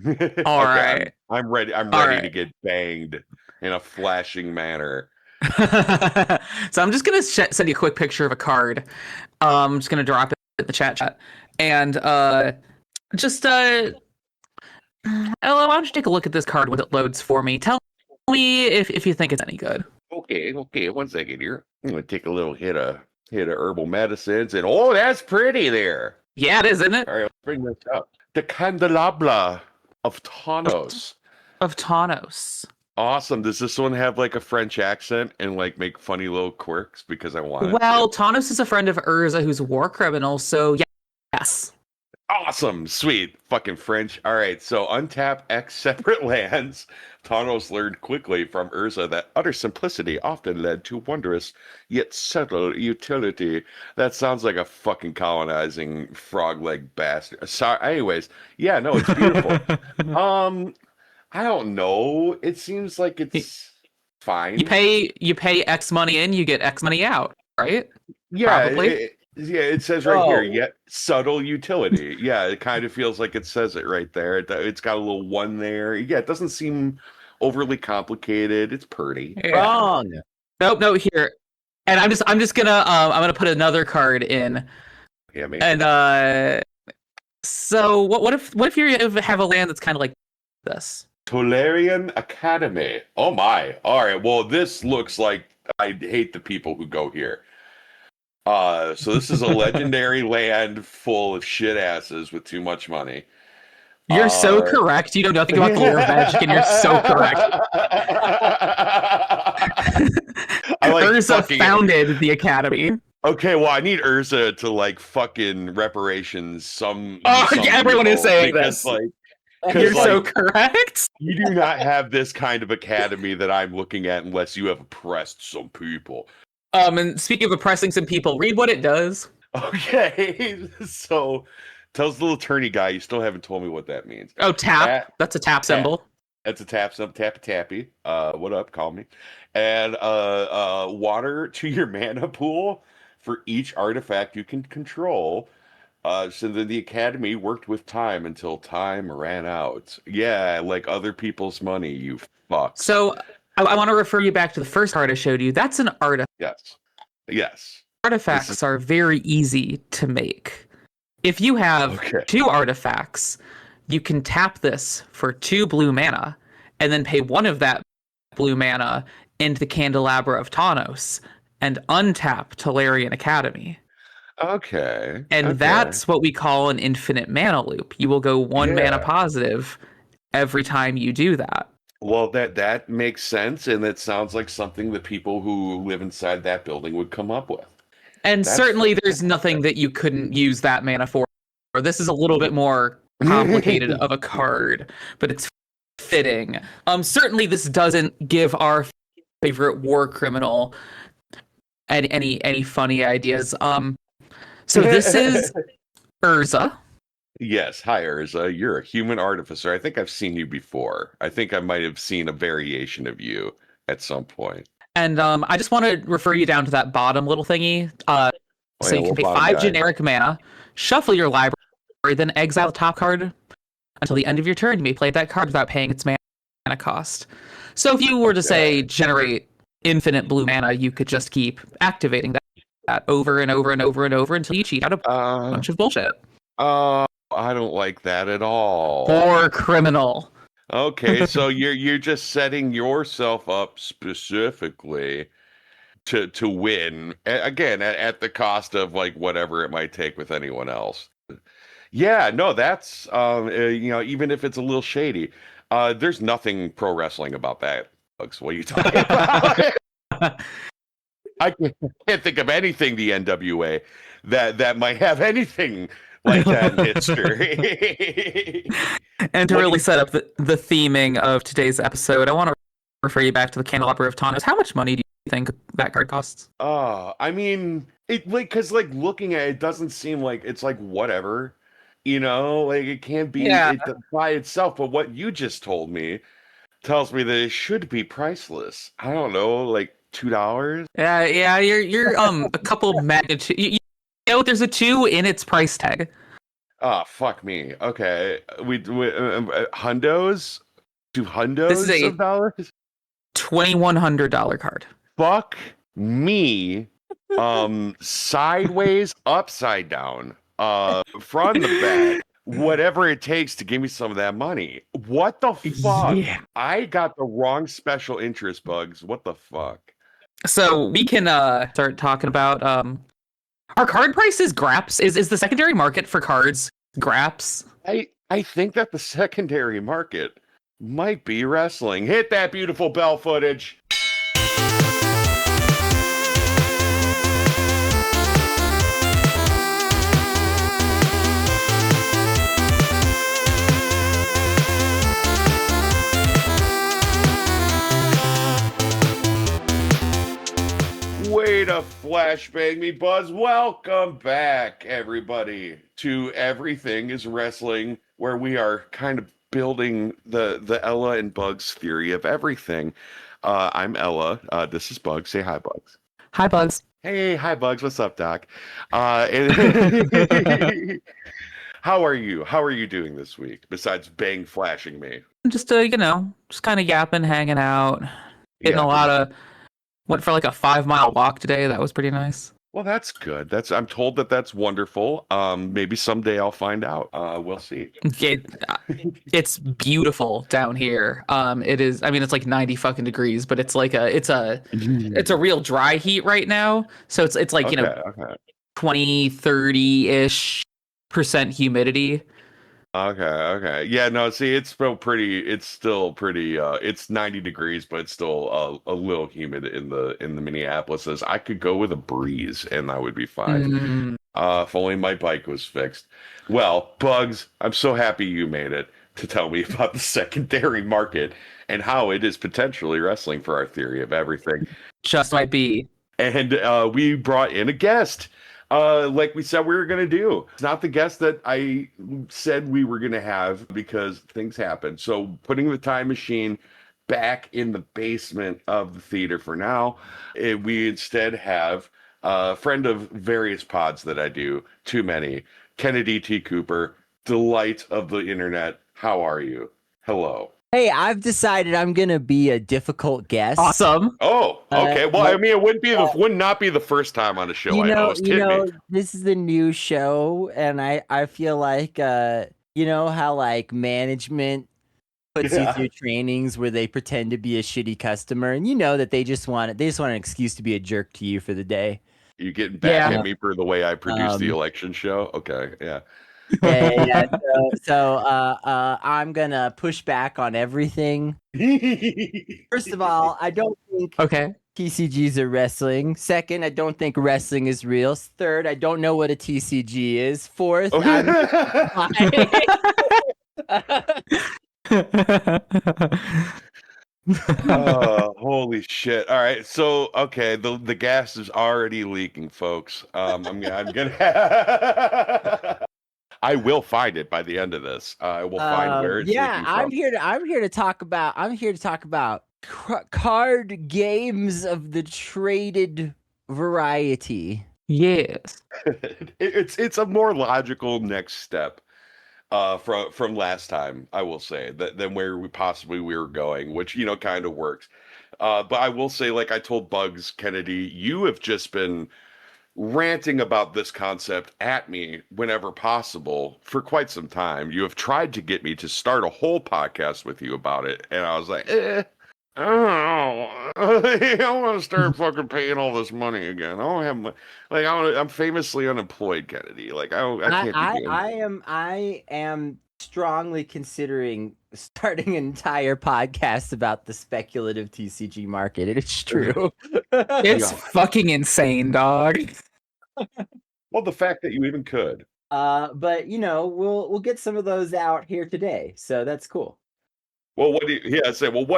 All Okay, right. I'm ready. I'm All ready to right. get banged in a flashing manner. So I'm just gonna send you a quick picture of a card. I'm just gonna drop it in the chat, and just Ella, why don't you take a look at this card when it loads for me? Tell me if you think it's any good. Okay. 1 second here. I'm gonna take a little hit of herbal medicines, and oh, that's pretty there. Yeah, it is, isn't it? All right, let's bring this up. The candelabra of Of Thanos. of Thanos. Awesome. Does this one have like a French accent and like make funny little quirks? Because I want it to. Well, Thanos is a friend of Urza, who's a war criminal. So yes. Awesome. Sweet. Fucking French. All right. So untap X separate lands. Thanos learned quickly from Urza that utter simplicity often led to wondrous yet subtle utility. That sounds like a fucking colonizing frog leg bastard. Sorry. Anyways, yeah, no, it's beautiful. Um, I don't know. It seems like You it's fine. you pay X money in, you get X money out, right? Yeah, Probably. yeah, it says right here, Oh, yet subtle utility. Yeah, it kind of feels like it says it right there. It's got a little one there. Yeah, it doesn't seem overly complicated. It's pretty. Yeah. wrong. Nope, no, here. And I'm just gonna I'm gonna put another card in. Yeah, me. And so what if you have a land that's kind of like this? Tolarian Academy. Oh my. All right. Well, this looks like I hate the people who go here. So this is a legendary land full of shit asses with too much money. You're so Uh, correct. You know nothing about the lore of magic, and you're so correct. I like Urza fucking founded the academy. Okay, well, I need Urza to like fucking reparations Oh, some everyone is people saying because this. like You're because so like correct. you do not have this kind of academy that I'm looking at unless you have oppressed some people. And speaking of oppressing some people, read what it does. Okay, so tells the little attorney guy you still haven't told me what that means. Oh, tap. At, That's a tap at, symbol. That's a tap some tappy tappy. What up? Call me. And water to your mana pool for each artifact you can control. So then the academy worked with time until time ran out. Yeah, like other people's money, you fucks. So I want to refer you back to the first card I showed you. That's an artifact. Yes. Yes. This is Artifacts are very easy to make. If you have okay. two artifacts, you can tap this for 2 blue mana and then pay one of that blue mana into the Candelabra of Tawnos and untap Tolarian Academy. Okay. And Okay. that's what we call an infinite mana loop. You will go 1 mana Yeah. positive every time you do that. Well, that makes sense, and it sounds like something that people who live inside that building would come up with. And That's certainly there's nothing that you couldn't use that mana for. This is a little bit more complicated of a card, but it's fitting. Certainly this doesn't give our favorite war criminal any funny ideas. So this is Urza. Yes, hi Urza. You're a human artificer. I think I've seen you before. I think I might have seen a variation of you at some point. And I just want to refer you down to that bottom little thingy. Oh, So yeah, you can little pay bottom 5 guy. generic mana, shuffle your library, then exile the top card until the end of your turn. You may play that card without paying its mana cost. So if you were to say generate infinite blue mana, you could just keep activating that over and over and over and over until you cheat out a bunch of bullshit. I don't like that at all. Or criminal. Okay, so you're just setting yourself up specifically to win again at the cost of like whatever it might take with anyone else. Yeah, no, that's even if it's a little shady, there's nothing pro wrestling about that, folks. What are you talking about? I can't think of anything the NWA that might have anything like that in history. And to What really do set up the theming of today's episode, I want to refer you back to the Candelabra of Tawnos. How much money do you think that card costs? I mean, it like because like looking at it doesn't seem like it's like whatever, like it can't be Yeah. it by itself. But what you just told me tells me that it should be priceless. I don't know, like $2. Yeah, you're a couple magnitude. You know, there's a 2 in its price tag. Oh, fuck me. Okay. We hundos? Do This is hundos a of dollars? $2,100 card. Fuck me. Sideways, upside down, from the back, whatever it takes to give me some of that money. What the fuck? Yeah. I got the wrong special interest bugs. What the fuck? So we can start talking about our card prices. Graps is the secondary market for cards. Graps. I think that the secondary market might be wrestling. Hit that beautiful bell footage. Way to flashbang me, Buzz. Welcome back, everybody, to Everything is Wrestling, where we are kind of building the Ella and Bugs theory of everything. I'm Ella. This is Bugs. Say hi, Bugs. Hi, Bugs. Hey, hi, Bugs. What's up, Doc? How are you? How are you doing this week, besides bang flashing me? Just just kind of yapping, hanging out, getting Yeah. a lot of. Went for like a 5 mile walk today. That was pretty nice. Well, that's good. I'm told that that's wonderful. Maybe someday I'll find out. We'll see. It's beautiful down here. It is. I mean, it's like 90 fucking degrees, but it's like it's a real dry heat right now. So it's like Okay. 20, 30-ish% humidity. Okay. Yeah, no, see, it's still pretty, it's 90 degrees, but it's still a little humid in the Minneapolis. I could go with a breeze and I would be fine. Mm. If only my bike was fixed. Well, Bugs, I'm so happy you made it to tell me about the secondary market and how it is potentially wrestling for our theory of everything. Just might be. And we brought in a guest, like we said we were going to do. It's not the guest that I said we were going to have because things happen. So putting the time machine back in the basement of the theater for now, we instead have a friend of various pods that I do, too many, Kennedy T. Cooper, delight of the internet. How are you? Hello. Hey, I've decided I'm gonna be a difficult guest. Awesome. Oh, okay. Well, I mean, it would not be the first time on a show I host. Hit me. This is a new show, and I feel like you know how like management puts you through trainings where they pretend to be a shitty customer, and you know that they just want an excuse to be a jerk to you for the day. You getting back Yeah. at me for the way I produced the election show? Okay, yeah. Yeah. So I'm gonna push back on everything. First of all, I don't think Okay. TCGs are wrestling. Second, I don't think wrestling is real. Third, I don't know what a TCG is. Fourth, Oh, holy shit. All right. So, okay, the gas is already leaking, folks. I'm gonna I will find it by the end of this. I will find where it's leaking from. I'm here to talk about card games of the traded variety. Yes. It's a more logical next step from last time, I will say, than where we were going, which kind of works. But I will say, like I told Bugs Kennedy, you have just been ranting about this concept at me whenever possible for quite some time. You have tried to get me to start a whole podcast with you about it, and I was like, I don't know. I don't want to start fucking paying all this money again. I don't have I'm famously unemployed, Kennedy. Like I can't be doing I am strongly considering starting an entire podcast about the speculative TCG market. It's true. It's fucking insane, dog. Well, the fact that you even could. But we'll get some of those out here today, so that's cool. Well, what do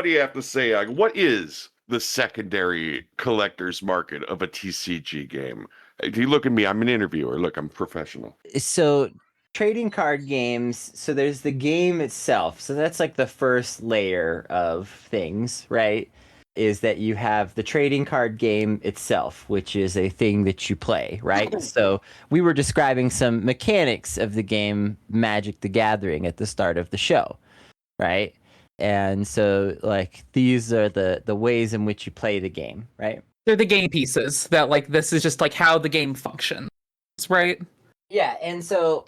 you have to say? Like, what is the secondary collector's market of a TCG game? Do you look at me? I'm an interviewer. Look, I'm professional. So trading card games, so there's the game itself. So that's like the first layer of things, right? is that you have the trading card game itself, which is a thing that you play, right? So we were describing some mechanics of the game Magic the Gathering at the start of the show, right? And so like these are the ways in which you play the game, right? They're the game pieces that like this is just like how the game functions, right? Yeah, and so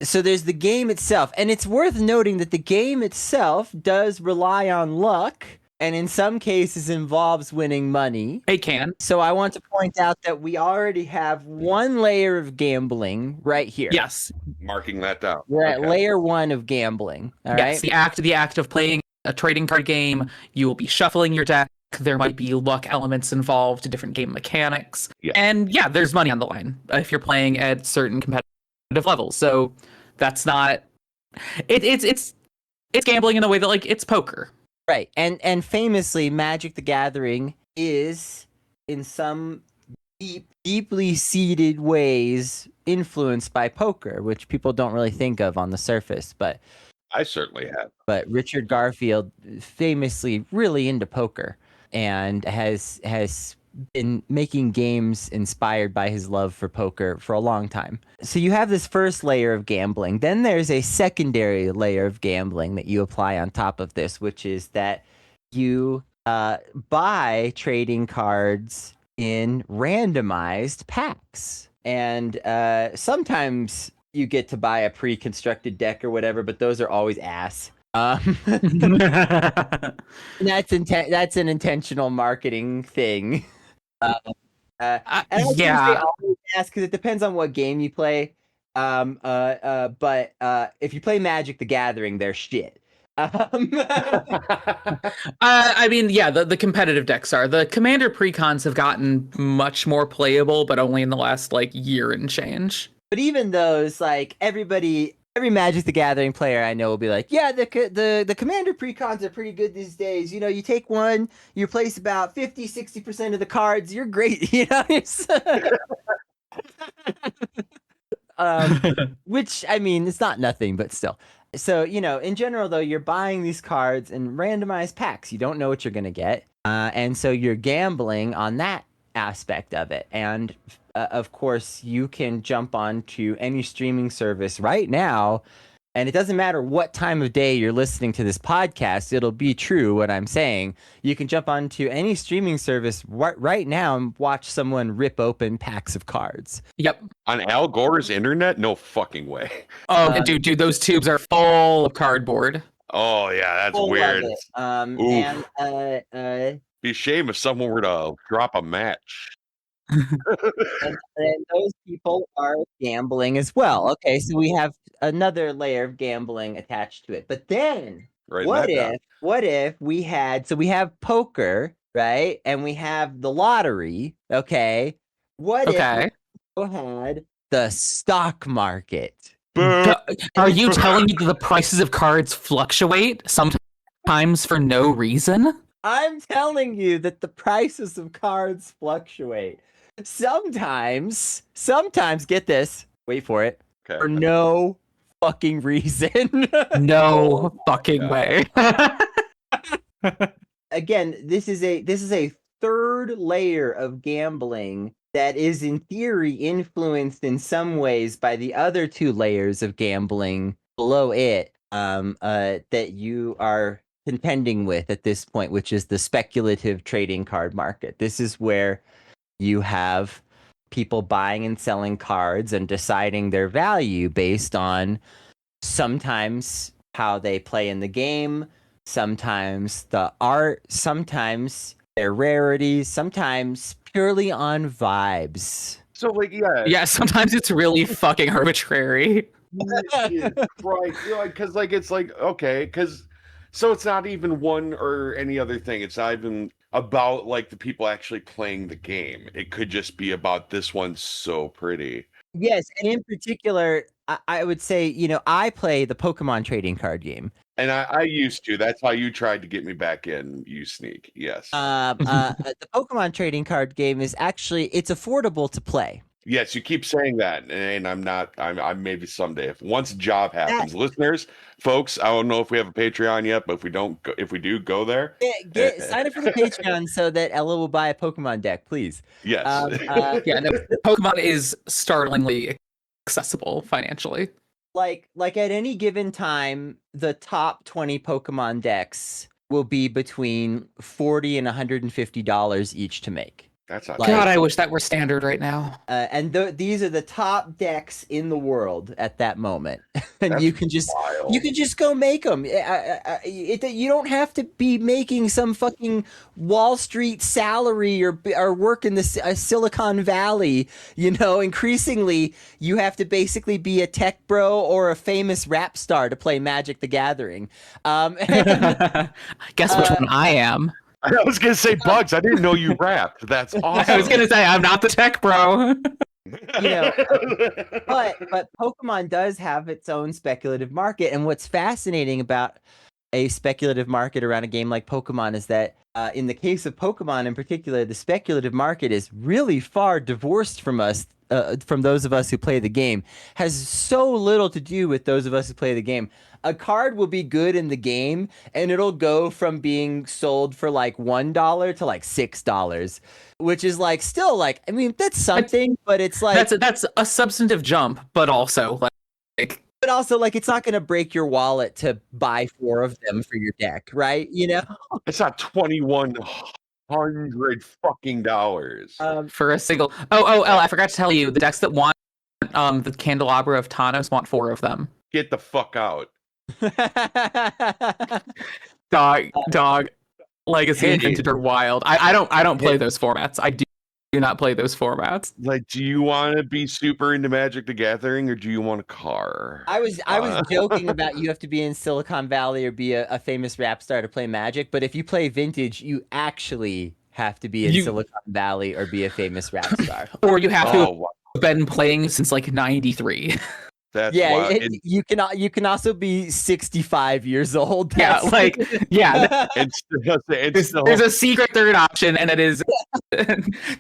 there's the game itself, and it's worth noting that the game itself does rely on luck, and in some cases involves winning money. It can. So I want to point out that we already have one layer of gambling right here. Yes. Marking that down. We're at layer 1 of gambling. All yes. right. The act of playing a trading card game. You will be shuffling your deck. There might be luck elements involved, different game mechanics, and yeah, there's money on the line if you're playing at certain competitive levels. So that's not it's gambling in a way that like it's poker. Right. And famously, Magic the Gathering is in some deeply seated ways influenced by poker, which people don't really think of on the surface, but I certainly have. But Richard Garfield famously really into poker and has been making games inspired by his love for poker for a long time. So you have this first layer of gambling. Then there's a secondary layer of gambling that you apply on top of this, which is that you buy trading cards in randomized packs. And sometimes you get to buy a pre-constructed deck or whatever, but those are always ass. That's an intentional marketing thing. And I say always ask because it depends on what game you play. But if you play Magic the Gathering, they're shit. I mean, yeah, the competitive decks are. The Commander precons have gotten much more playable, but only in the last like year and change. But even those, like every Magic the Gathering player I know will be like, yeah, the Commander precons are pretty good these days. You know, you take one, you replace about 50-60% of the cards, you're great. You know, which I mean, it's not nothing, but still. So, you know, in general, though, you're buying these cards in randomized packs. You don't know what you're going to get. And so you're gambling on that aspect of it. And of course, you can jump onto any streaming service right now. And it doesn't matter what time of day you're listening to this podcast, it'll be true what I'm saying. You can jump onto any streaming service right now and watch someone rip open packs of cards. Yep. On Al Gore's internet? No fucking way. Oh, dude, those tubes are full of cardboard. Oh, yeah, that's weird. Be a shame if someone were to drop a match. and those people are gambling as well. Okay, so we have another layer of gambling attached to it. But then what if we have poker, right? And we have the lottery, okay? What if we had the stock market? Are you telling me that the prices of cards fluctuate sometimes for no reason? I'm telling you that the prices of cards fluctuate. Sometimes, get this, wait for it, for no fucking reason. No fucking way. Again, this is a third layer of gambling that is in theory influenced in some ways by the other two layers of gambling below it, that you are contending with at this point, which is the speculative trading card market. This is where you have people buying and selling cards and deciding their value based on sometimes how they play in the game, sometimes the art, sometimes their rarities, sometimes purely on vibes. So, like, yeah, sometimes it's really fucking arbitrary. Right, because like it's like okay, because so it's not even one or any other thing. It's not even about like the people actually playing the game. It could just be about this one's so pretty. Yes, and in particular, I would say, you know, I play the Pokemon trading card game. And I used to. That's how you tried to get me back in, you sneak. Yes. The Pokemon trading card game is actually, it's affordable to play. Yes, you keep saying that, and I'm not. I'm maybe someday. If once a job happens, listeners, folks, I don't know if we have a Patreon yet, but if we don't, if we do, go there. Sign up for the Patreon so that Ella will buy a Pokemon deck, please. Yes. Yeah, no, Pokemon is startlingly accessible financially. Like at any given time, the top 20 Pokemon decks will be between $40 and $150 each to make. That's not Like- God, I wish that were standard right now. And these are the top decks in the world at that moment, and That's you can just go make them. You don't have to be making some fucking Wall Street salary or work in the Silicon Valley. You know, increasingly you have to basically be a tech bro or a famous rap star to play Magic: The Gathering. Guess which one I am. I was gonna say Bugs. I didn't know you rapped. That's awesome. I was gonna say I'm not the tech bro. You know, but Pokemon does have its own speculative market, and what's fascinating about a speculative market around a game like Pokemon is that in the case of Pokemon in particular, the speculative market is really far divorced from us, from those of us who play the game, has so little to do with those of us who play the game. A card will be good in the game, and it'll go from being sold for like $1 to like $6, which is like still like, I mean, that's something, but it's like That's a substantive jump, but also like but also like it's not going to break your wallet to buy 4 of them for your deck, right? You know, It's not $2,100 fucking dollars. for a single. Oh, I forgot to tell you, the decks that want the Candelabra of Thanos want 4 of them. Get the fuck out. Dog. Legacy and Hey. Vintage are wild. I don't play those formats. I do not play those formats. Like, do you want to be super into Magic: The Gathering, or do you want a car? I was joking about you have to be in Silicon Valley or be a famous rap star to play Magic, but if you play Vintage, you actually have to be in Silicon Valley or be a famous rap star. Or you have to Oh, wow. have been playing since like 93. That's Yeah, wild. you can also be 65 years old. Yeah, like there's a secret third option, and it is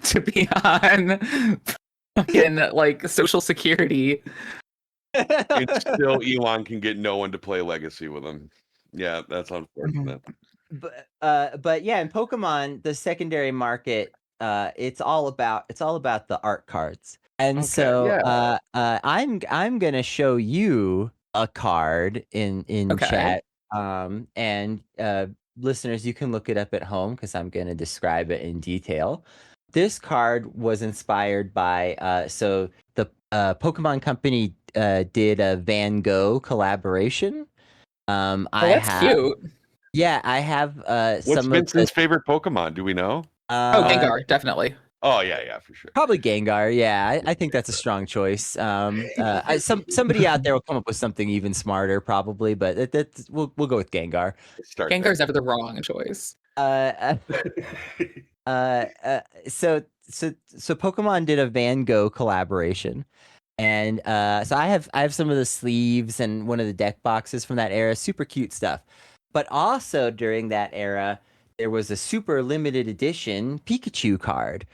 to be on fucking like Social Security. It's still Elon can get no one to play Legacy with him. Yeah, that's unfortunate. But yeah, in Pokemon, the secondary market, it's all about the art cards. And I'm gonna show you a card in chat. And listeners, you can look it up at home because I'm gonna describe it in detail. This card was inspired by so the Pokemon Company did a Van Gogh collaboration. That's cute. Yeah, I have What's Vincent's favorite Pokemon? Do we know? Gengar, definitely. Oh yeah, for sure. Probably Gengar. Yeah, I think that's a strong choice. Somebody out there will come up with something even smarter, probably, but we'll go with Gengar. Gengar's never the wrong choice. So Pokemon did a Van Gogh collaboration, and so I have some of the sleeves and one of the deck boxes from that era. Super cute stuff. But also during that era, there was a super limited edition Pikachu card.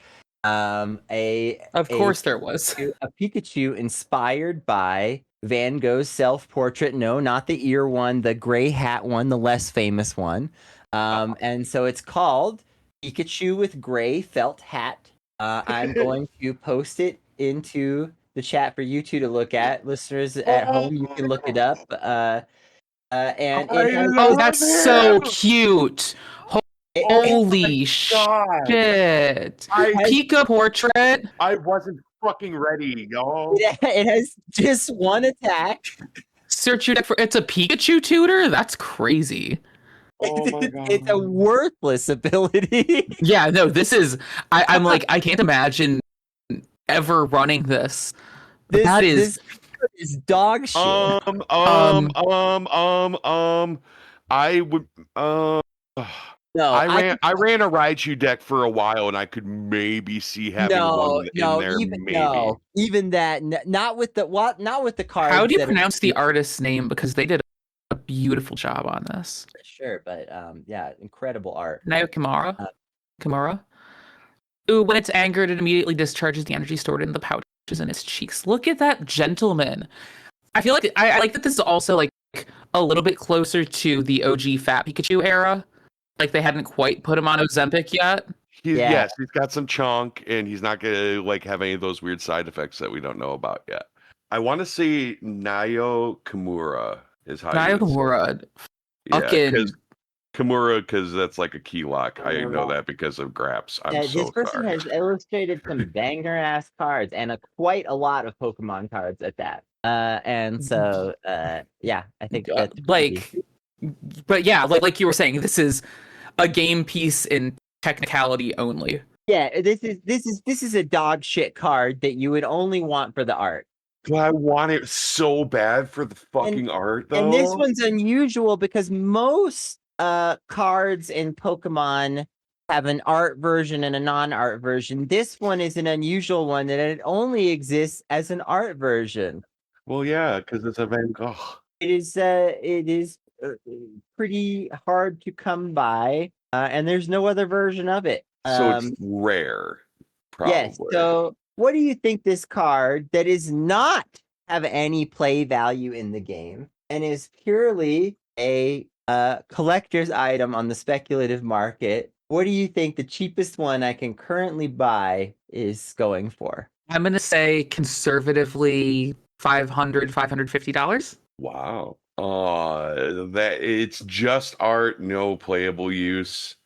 Of course there was. A Pikachu inspired by Van Gogh's self-portrait. No, not the ear one, the gray hat one, the less famous one. And so it's called Pikachu with Gray Felt Hat. I'm going to post it into the chat for you two to look at. Listeners at home, you can look it up. And that's so cute. Holy shit. Pika portrait. I wasn't fucking ready, y'all. It has just one attack. Search your deck for it's a Pikachu tutor? That's crazy. Oh my God. It's a worthless ability. Yeah, no, this is I'm like, I can't imagine ever running this. This is dog shit. I would No, I ran a Raichu deck for a while, and I could maybe see having one in there. Even that, not with the cards. How do you pronounce the artist's name? Because they did a beautiful job on this. Sure, but yeah, incredible art. Nayo Kimura. Kimura. Ooh, when it's angered, it immediately discharges the energy stored in the pouch in its cheeks. Look at that gentleman. I feel like I like that this is also like a little bit closer to the OG Fat Pikachu era. Like they hadn't quite put him on Ozempic yet. Yeah. Yes, he's got some chunk, and he's not gonna like have any of those weird side effects that we don't know about yet. I want to say Nayo Kimura is how you would say it. Naokamura, Yeah, fucking because Kimura, because that's like a key lock. I know that because of Graps. I'm This so person sorry. has illustrated some banger ass cards and quite a lot of Pokemon cards at that. And so yeah, I think that's like, but yeah, like you were saying, this is a game piece in technicality only. yeah, this is a dog shit card that you would only want for the art. But I want it so bad for the fucking art, though. And this one's unusual because most cards in Pokemon have an art version and a non-art version. This one is an unusual one that it only exists as an art version. Well, yeah, because it's a Van Gogh. It is pretty hard to come by, and there's no other version of it. So it's rare, probably. Yes. So, what do you think this card that is not have any play value in the game and is purely a collector's item on the speculative market? What do you think the cheapest one I can currently buy is going for? I'm gonna say conservatively $550. Wow. That it's just art, no playable use.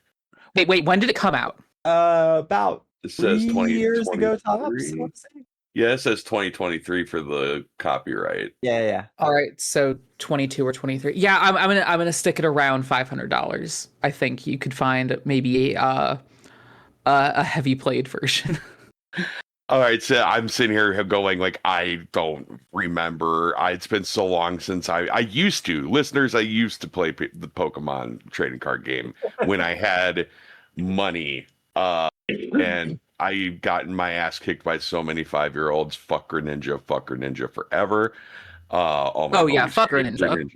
Wait, when did it come out? About It says 3 years ago, tops. 2023. Let's say. Yeah, it says 2023 for the copyright. Yeah. All right, so 22 or 23. Yeah, I'm gonna stick it around $500. I think you could find maybe a heavy played version. All right, so I'm sitting here going like I don't remember. It's been so long since I used to. Listeners, I used to play the Pokemon trading card game when I had money. And I gotten my ass kicked by so many 5-year-olds. Fuck Greninja forever. Oh yeah, fuck Greninja.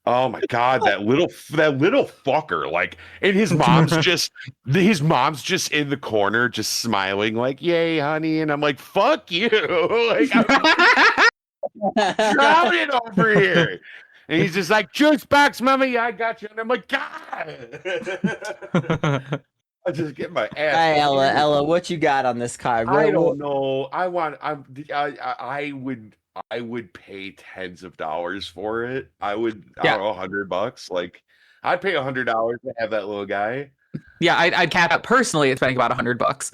Oh my god, that little fucker! Like, and his mom's just in the corner, just smiling, like, "Yay, honey!" And I'm like, "Fuck you!" Like, I'm drowning over here. And he's just like, "Juice box, mommy, I got you." And I'm like, "God!" I just get my ass. Hi, Ella, what you got on this card? I don't know. I would pay tens of dollars for it. I would, Yeah. I don't know, $100. Like, I'd pay $100 to have that little guy. Yeah, I'd cap out personally at spending about $100,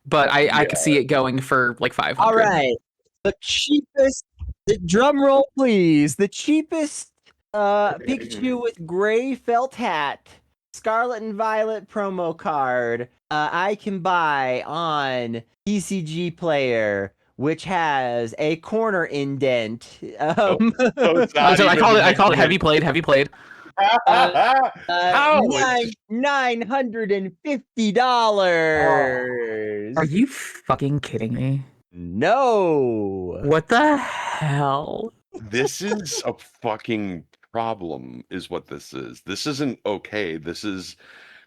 but I could see it going for like 500. All right, the cheapest. The drum roll, please. The cheapest Pikachu with gray felt hat, Scarlet and Violet promo card I can buy on TCG Player, which has a corner indent. So it's not So I even call it heavy played. $950. Are you fucking kidding me? No. What the hell? This is a fucking problem, is what this is. This isn't okay. This is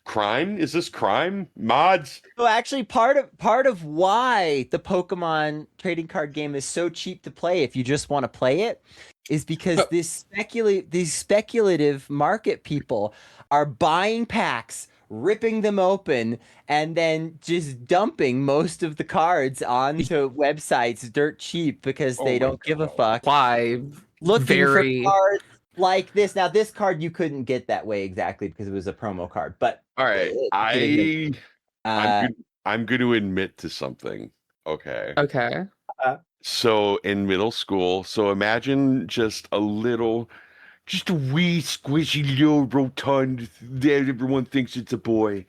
crime. Is this crime? Mods? So actually, part of why the Pokemon trading card game is so cheap to play, if you just want to play it, is because these speculative market people are buying packs, ripping them open, and then just dumping most of the cards onto websites dirt cheap because they don't give a fuck. Why? Looking for cards like this. Now, this card you couldn't get that way exactly because it was a promo card. But all right, I'm going to admit to something. Okay. Okay. So in middle school, so imagine just a wee squishy little rotund that everyone thinks it's a boy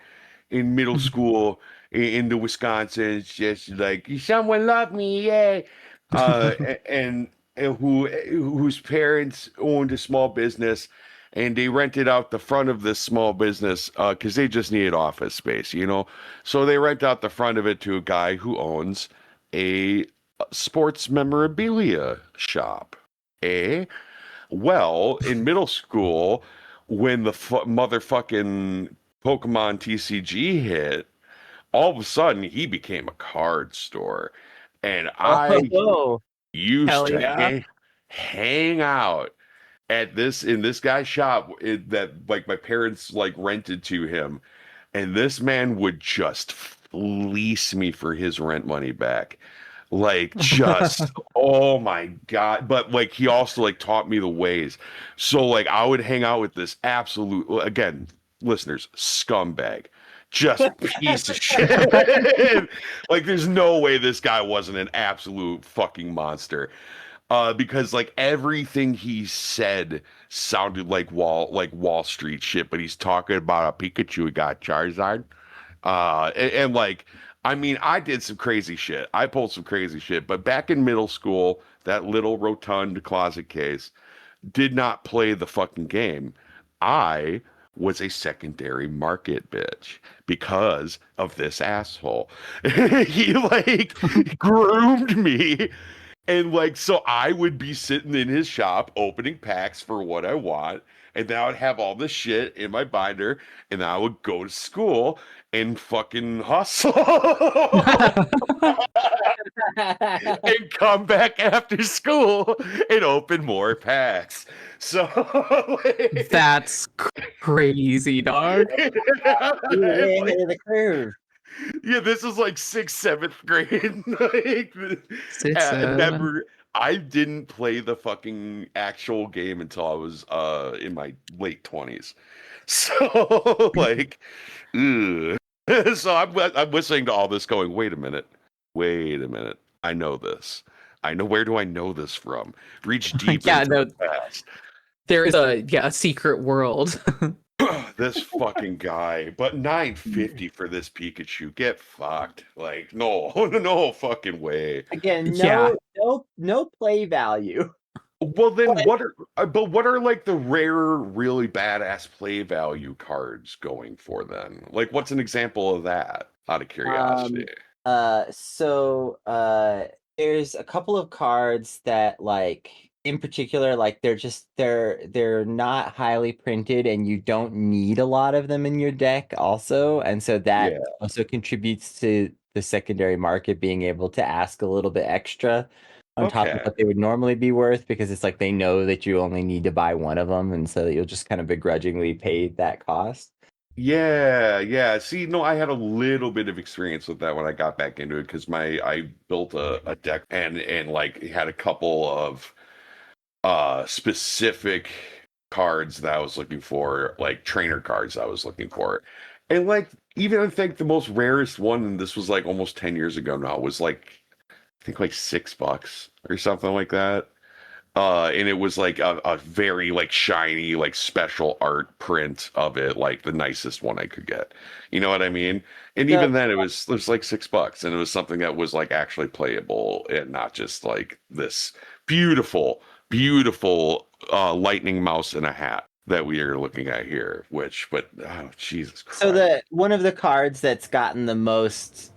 in middle school in the Wisconsin. It's just like, someone love me, yay. And whose parents owned a small business, and they rented out the front of this small business because they just needed office space, you know? So they rent out the front of it to a guy who owns a sports memorabilia shop. Well, in middle school, when the motherfucking Pokemon TCG hit, all of a sudden he became a card store. and I Whoa. used Hell to yeah. hang out in this guy's shop that like my parents like rented to him, and this man would just fleece me for his rent money back. Like just oh my God. But like he also like taught me the ways. So like I would hang out with this absolute again, listeners, scumbag. Just piece of shit. Like there's no way this guy wasn't an absolute fucking monster. Because like everything he said sounded like Wall Street shit, but he's talking about a Pikachu who got Charizard. And like, I mean, I did some crazy shit. I pulled some crazy shit, but back in middle school, that little rotund closet case did not play the fucking game. I was a secondary market bitch because of this asshole. He like groomed me. And like, so I would be sitting in his shop opening packs for what I want. And then I would have all this shit in my binder. And then I would go to school and fucking hustle and come back after school and open more packs. So, like, That's crazy, dog. You're way like, ahead of the curve. yeah, this is like sixth, seventh grade. Like, Six, never. I didn't play the fucking actual game until I was in my late 20s. So like, ugh. So I'm listening to all this, going, wait a minute, I know this. I know where do I know this from? Reach deep Yeah, into no, the past. there is a secret world. This fucking guy, but 950 for this Pikachu. Get fucked. Like, no, no fucking way. Again, Yeah. no play value. Well, then what are like the rare, really badass play value cards going for then? Like, what's an example of that? Out of curiosity. There's a couple of cards that like in particular like they're not highly printed and you don't need a lot of them in your deck also, and so that Yeah. also contributes to the secondary market being able to ask a little bit extra on top of Okay. what they would normally be worth, because it's like they know that you only need to buy one of them, and so that you'll just kind of begrudgingly pay that cost. Yeah, yeah. See, no, I had a little bit of experience with that when I got back into it because I built a deck and like had a couple of specific cards that I was looking for, like trainer cards I was looking for. And like even I think the most rarest one, and this was like almost 10 years ago now, was like I think like $6 or something like that. And it was like a very like shiny, like special art print of it, like the nicest one I could get. You know what I mean? And So even then it was like $6 and it was something that was like actually playable and not just like this beautiful, beautiful lightning mouse in a hat that we are looking at here, but oh Jesus Christ. So the one of the cards that's gotten the most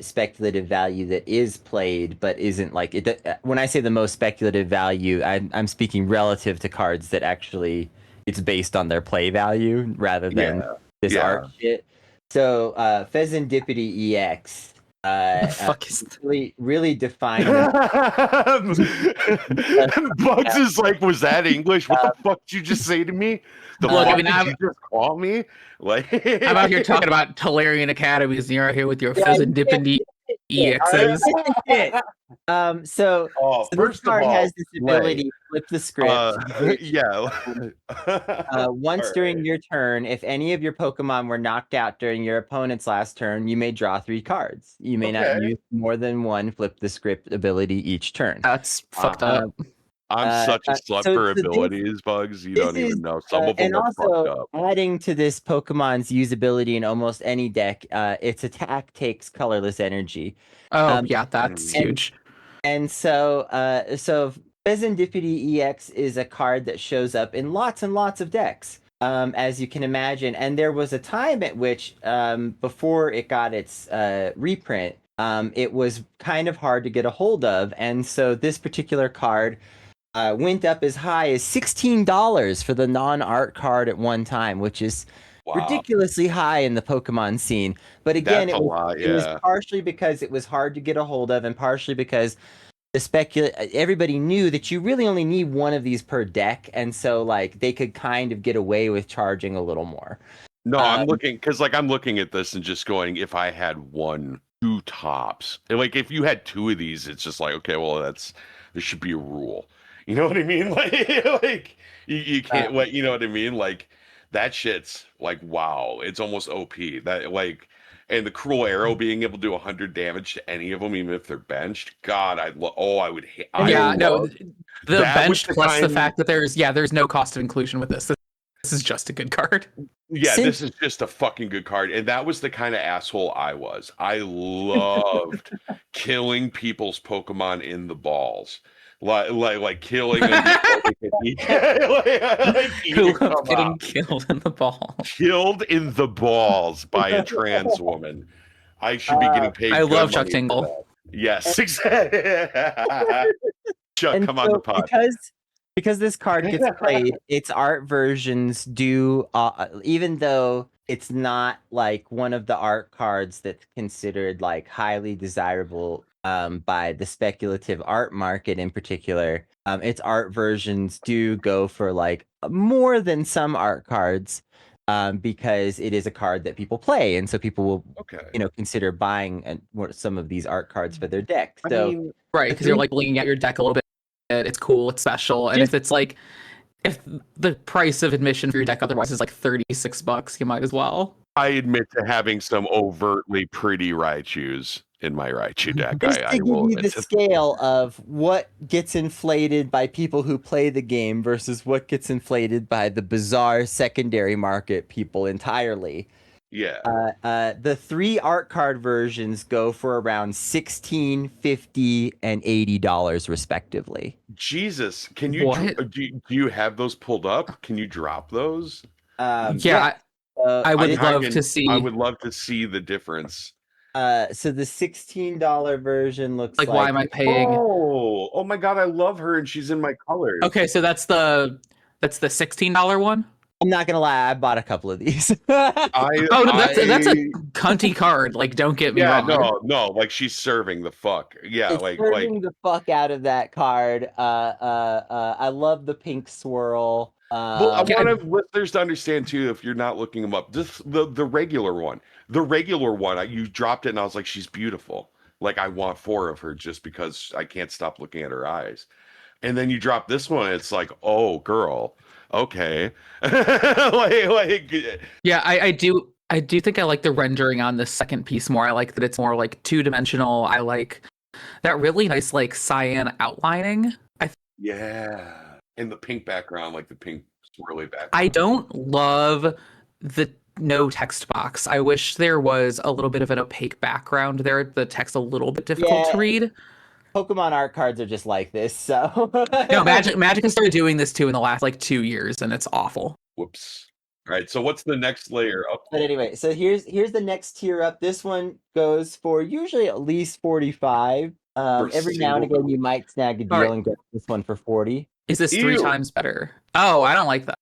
speculative value that is played but isn't like it. When I say the most speculative value, I'm speaking relative to cards that actually it's based on their play value rather than this art shit. So Pheasantipity EX. The fuck is Really defined. Bugs is like, was that English? What the fuck did you just say to me? The Look, I fuck mean, did you just call me? Like, I'm out here talking about Talarian Academies, and you're out here with your Pheasantipity EXs. So oh, this first of card all, has this ability to flip the script. yeah. Once All during right. your turn, if any of your Pokemon were knocked out during your opponent's last turn, you may draw 3 cards. You may not Okay. use more than one flip the script ability each turn. That's fucked Uh-huh. up. I'm such a slut so for this- abilities, Bugs. You don't This is even know. Some of them and are fucked also up. adding to this Pokemon's usability in almost any deck, its attack takes colorless energy. Oh, yeah, that's and- huge. And so Pheasantipity EX is a card that shows up in lots and lots of decks, as you can imagine. And there was a time at which, before it got its reprint, it was kind of hard to get a hold of. And so this particular card went up as high as $16 for the non-art card at one time, which is ridiculously high in the Pokemon scene. But again, That's a lot, it was yeah. partially because it was hard to get a hold of, and partially because everybody knew that you really only need one of these per deck, and so like they could kind of get away with charging a little more. No, I'm looking because like I'm looking at this and just going, if I had two tops, and, like if you had two of these, it's just like, okay, well there should be a rule. You know what I mean? Like you can't what you know what I mean? Like that shit's like wow, it's almost OP. That like and the cruel arrow being able to do 100 damage to any of them, even if they're benched. God, I would hate. Yeah, no, the that bench was the plus the kind- fact that there's no cost of inclusion with this. This is just a good card. Yeah, this is just a fucking good card. And that was the kind of asshole I was. I loved killing people's Pokemon in the balls. Like killing them before they could eat. Getting killed in the ball. Killed in the balls by a trans woman. I should be getting paid. I good love Chuck money for Tingle. that. Yes, exactly. Chuck, And come on the pod. Because this card gets played, its art versions do, even though it's not like one of the art cards that's considered like highly desirable by the speculative art market in particular, its art versions do go for like more than some art cards because it is a card that people play, and so people will consider buying some of these art cards for their deck. So right, because you're like leaning out your deck a little bit. It's cool, it's special, and if it's like if the price of admission for your deck otherwise is like $36, you might as well. I admit to having some overtly pretty Raichus in my Raichu deck. Just I to will give you the scale of what gets inflated by people who play the game versus what gets inflated by the bizarre secondary market people entirely. Yeah. The 3 art card versions go for around $16, $50, and $80 respectively. Jesus, can you do you have those pulled up? Can you drop those? Yeah. I would love to see. I would love to see the difference. So the $16 version looks like why am I paying? Oh my god, I love her and she's in my colors. Okay, so that's the $16 one. I'm not gonna lie, I bought a couple of these. That's a cunty card. Like, don't get me wrong. No, like she's serving the fuck. Yeah, it's serving the fuck out of that card. I love the pink swirl. Well, I want listeners to understand too, if you're not looking them up, just the regular one. The regular one, you dropped it, and I was like, she's beautiful. Like, I want 4 of her just because I can't stop looking at her eyes. And then you drop this one, it's like, oh, girl, okay. Yeah, I do think I like the rendering on the second piece more. I like that it's more like 2-dimensional. I like that really nice like cyan outlining. Yeah, and the pink background, like the pink swirly background. I don't love the no text box. I wish there was a little bit of an opaque background there. The text a little bit difficult to read. Pokemon art cards are just like this, so no, Magic has started doing this too in the last like 2 years, and it's awful. Whoops. All right, so what's the next layer up? But anyway, so here's the next tier up. This one goes for usually at least 45. Every now and again, you might snag a deal and get this one for 40. Is this 3 times better? Oh, I don't like that.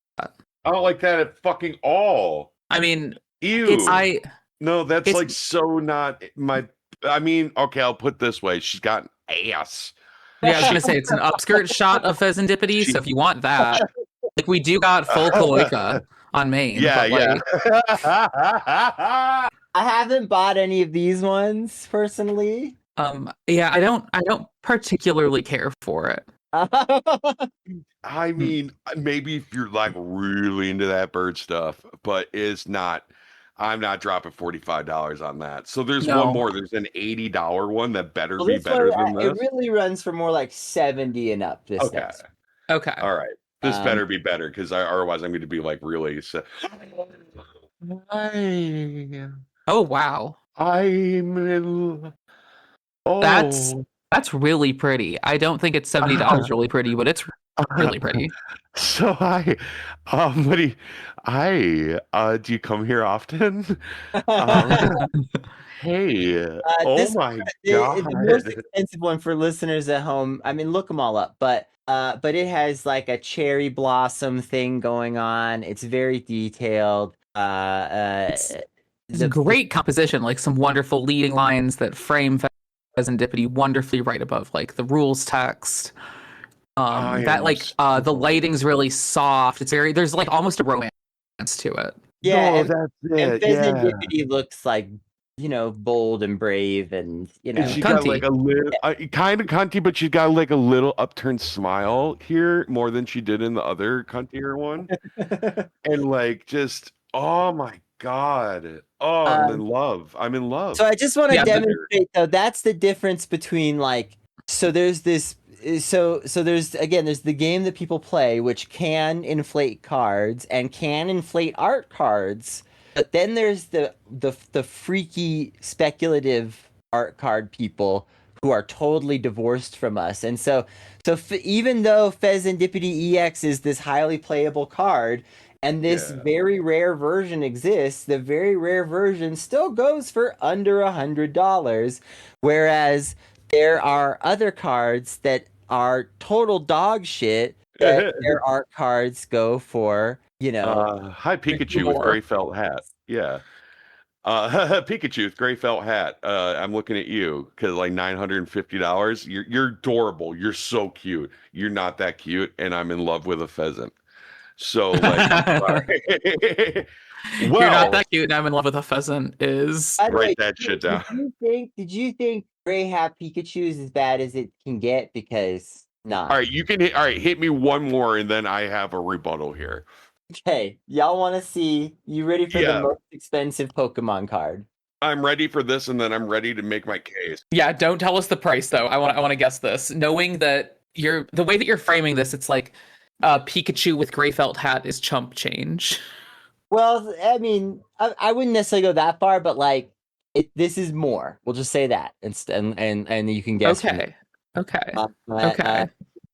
I don't like that at fucking all. I mean, ew. No, that's like so not my. I mean, okay, I'll put it this way: she's got ass. Yeah, I was gonna say it's an upskirt shot of Pheasantipity. So if you want that, like we do got full cloaca on main. Yeah, I haven't bought any of these ones personally. Yeah, I don't particularly care for it. I mean, maybe if you're like really into that bird stuff, but it's not. I'm not dropping $45 on that. So there's one more. There's an $80 one that better be better than this. It really runs for more like 70 and up. This okay. All right. This better be better because otherwise I'm going to be like really. Oh wow. That's really pretty. I don't think it's $70 really pretty, but it's really pretty. So do you come here often? Hey, oh my god! The most expensive one for listeners at home. I mean, look them all up, but it has like a cherry blossom thing going on. It's very detailed. It's a great composition, like some wonderful leading lines that frame Pheasantipity wonderfully right above like the rules text. I That am like the lighting's really soft. It's very there's like almost a romance to it. Yeah, No, and, that's and it. Yeah. Pheasantipity looks like, bold and brave, and And she got like Cunty. a little, kind of cunty, but she's got like a little upturned smile here more than she did in the other cuntier one. And like, just, oh my God. Oh, I'm in um, love. I'm in love. so I just want to Yeah, demonstrate though that's the difference between like so there's this so there's the game that people play which can inflate cards and can inflate art cards, but then there's the freaky speculative art card people who are totally divorced from us. And even though Pheasantipity EX is this highly playable card and this Yeah. very rare version exists, the very rare version still goes for under $100, whereas there are other cards that are total dog shit that their art cards go for, Hi, Pikachu with more. gray felt hat. Yeah. Pikachu with gray felt hat. I'm looking at you because like $950. You're adorable. You're so cute. You're not that cute, and I'm in love with a pheasant. So like, I'm sorry. You're not Well, that cute, and I'm in love with a pheasant. Is By the way, write that shit down. did you think Gray Hat Pikachu is as bad as it can get? Because All not. right, you can hit. All right, hit me one more, and then I have a rebuttal here. Okay, y'all want to see? You ready for the Yeah, most expensive Pokemon card? I'm ready for this, and then I'm ready to make my case. yeah. Don't tell us the price though. I want to guess this, knowing that you're the way that you're framing this. It's like Pikachu with gray felt hat is chump change. Well, I mean, I wouldn't necessarily go that far, but like, this is more. We'll just say that, and you can guess from Okay. Okay. but, Okay.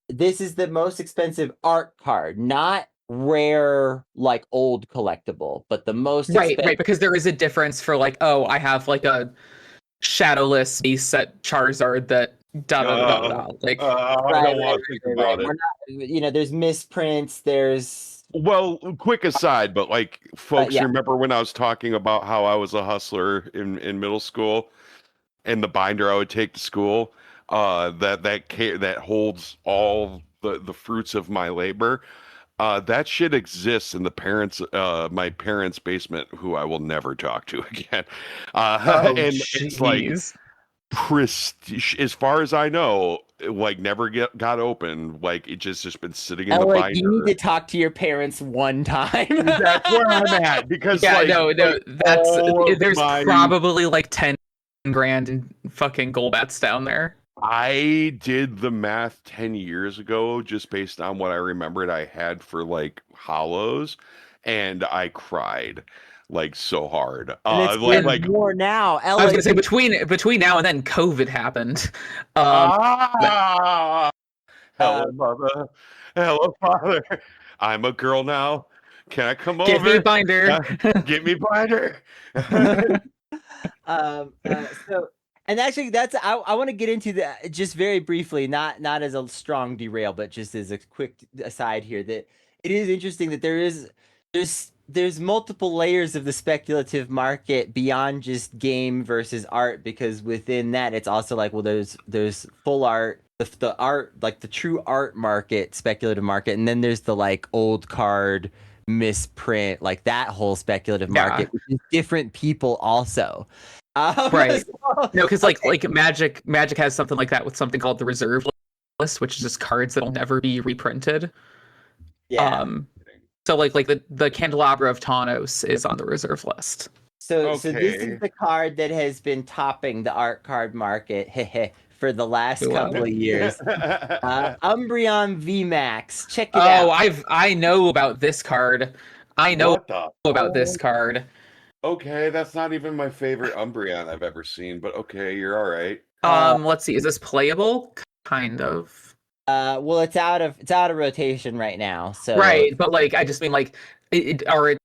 this is the most expensive art card, not rare like old collectible, but the most Right, expensive. right, because there is a difference for like, oh, I have like a shadowless base set Charizard that da da da da da. Like, I don't want to think about it. We're not, there's misprints. There's Well, quick aside, but like, folks, yeah. remember when I was talking about how I was a hustler in middle school, and the binder I would take to school, that holds all the fruits of my labor. That shit exists in my parents' basement, who I will never talk to again. oh, And it's like jeez. prestige, as far as I know, like never got open. Like it just been sitting in the Ella, you need binder. to talk to your parents one time. That's where I'm at because Yeah, like, no, like that's all of there's my probably like 10 grand in fucking Golbats down there. I did the math 10 years ago just based on what I remembered I had for like hollows, and I cried like so hard. And it's Like worth like more now. I was Ella, gonna say between now and then COVID happened. But ah, hello um, mother, hello father. I'm a girl now. Can I come give me a over? binder. Get me binder. so and actually that's I want to get into that just very briefly, not as a strong derail, but just as a quick aside here, that it is interesting that there's multiple layers of the speculative market beyond just game versus art, because within that it's also like, well, there's full art, the art, like the true art market, speculative market, and then there's the like old card misprint, like that whole speculative Yeah. market, which is different people also. Right. So, No, because okay. like Magic has something like that with something called the reserve list, which is just cards that'll never be reprinted. Yeah. Um, so like the Candelabra of Tawnos is on the reserve list. So this is Okay. the card that has been topping the art card market for the last couple of years. Umbreon VMAX. Check it Oh, out. I know about this card. I know What the about this fuck? card. Okay, that's not even my favorite Umbreon I've ever seen, but okay, you're all right. Let's see. Is this playable? Kind of. Well, it's out of rotation right now. So Right, but like I just mean like are its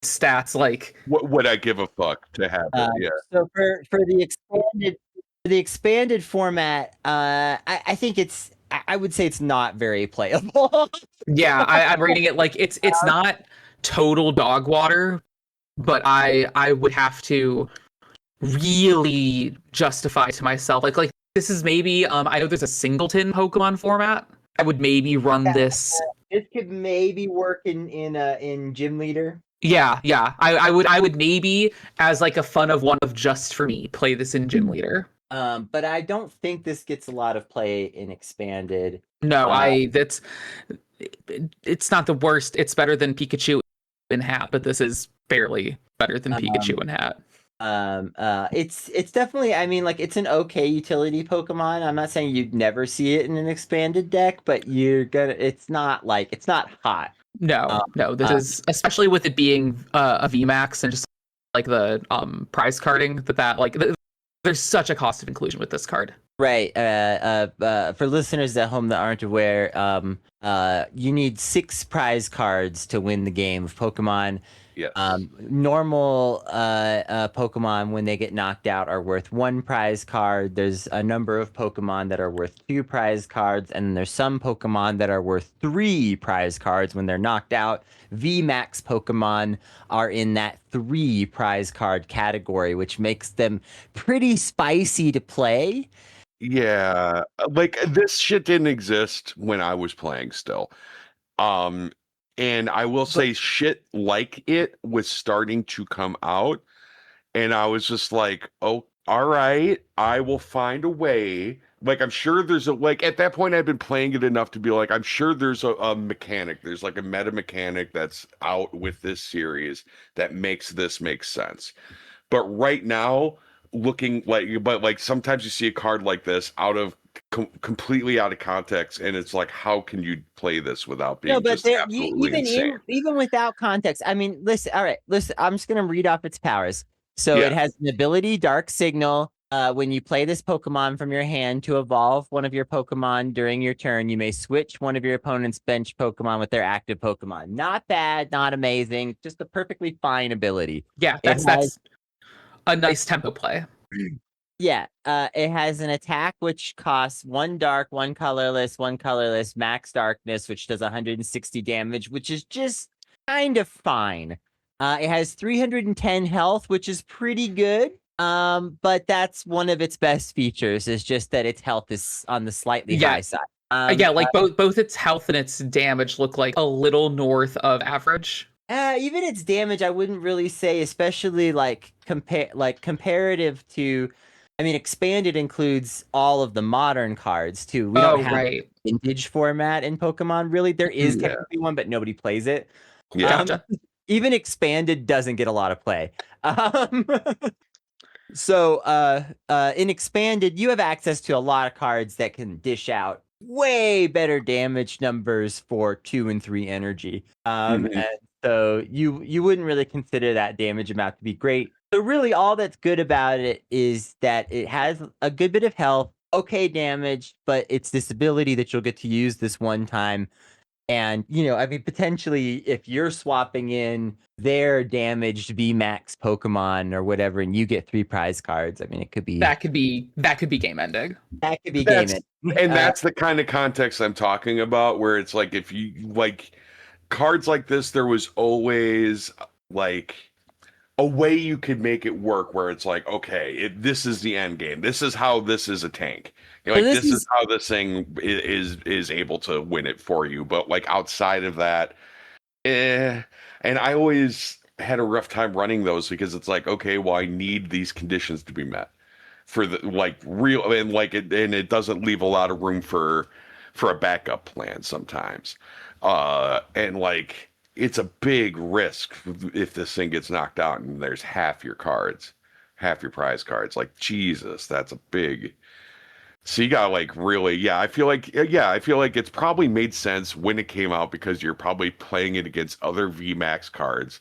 stats like What would I give a fuck to have it? uh, Yeah. so for the expanded format, I think I would say it's not very playable. yeah, I'm reading it like it's not total dog water, but I would have to really justify to myself like this is maybe I know there's a singleton Pokemon format. I would maybe run this. This could maybe work in Gym Leader. Yeah. I would maybe as like a fun of one of just for me play this in Gym Leader. But I don't think this gets a lot of play in Expanded. No, it's not the worst. It's better than Pikachu in Hat, but this is barely better than Pikachu in Hat. It's definitely, I mean, like, it's an okay utility Pokemon. I'm not saying you'd never see it in an expanded deck, but it's not hot. No, this is especially with it being a VMAX and just like the prize carding that like there's such a cost of inclusion with this card. Right. For listeners at home that aren't aware, you need 6 prize cards to win the game of Pokemon. Yes. Normal Pokemon, when they get knocked out, are worth 1 prize card. There's a number of Pokemon that are worth 2 prize cards, and there's some Pokemon that are worth 3 prize cards when they're knocked out. VMAX Pokemon are in that 3 prize card category, which makes them pretty spicy to play. Yeah, like this shit didn't exist when I was playing still. And I will say shit like it was starting to come out, and I was just like, oh, all right, I will find a way. Like, I'm sure there's like, at that point, I'd been playing it enough to be like, I'm sure there's a mechanic, there's like a meta mechanic that's out with this series that makes this make sense. But right now, but sometimes you see a card like this out of completely out of context, and it's like, how can you play this without being just absolutely insane? Even without context, I mean, listen. All right, listen. I'm just gonna read off its powers. So it has an ability, Dark Signal. When you play this Pokemon from your hand to evolve one of your Pokemon during your turn, you may switch one of your opponent's bench Pokemon with their active Pokemon. Not bad, not amazing, just a perfectly fine ability. Yeah, that's a nice tempo play. Yeah, it has an attack which costs 1 dark, 1 colorless, 1 colorless, max darkness, which does 160 damage, which is just kind of fine. It has 310 health, which is pretty good. But that's one of its best features, is just that its health is on the slightly high side. Like both its health and its damage look like a little north of average. Even its damage, I wouldn't really say, especially like comparative to. I mean, Expanded includes all of the modern cards too. We don't have a vintage format in Pokemon, really. There is technically one, but nobody plays it. Yeah. Even Expanded doesn't get a lot of play. So in Expanded, you have access to a lot of cards that can dish out way better damage numbers for 2 and 3 energy. And so you wouldn't really consider that damage amount to be great. So really all that's good about it is that it has a good bit of health, okay damage, but it's this ability that you'll get to use this one time. And, I mean, potentially if you're swapping in their damaged VMAX Pokemon or whatever, and you get 3 prize cards, I mean, it could be... That could be game ending. That could be game ending. And that's the kind of context I'm talking about, where it's like, if you, like, cards like this, there was always, like, a way you could make it work where it's like, okay, this is the end game. This is how this is a tank. Like, this is how this thing is able to win it for you. But like outside of that, and I always had a rough time running those, because it's like, okay, well, I need these conditions to be met for the like real, and like it doesn't leave a lot of room for a backup plan sometimes. And like, it's a big risk if this thing gets knocked out and there's half your prize cards. Like, Jesus, that's a big. So you gotta like really, I feel like it's probably made sense when it came out, because you're probably playing it against other VMAX cards.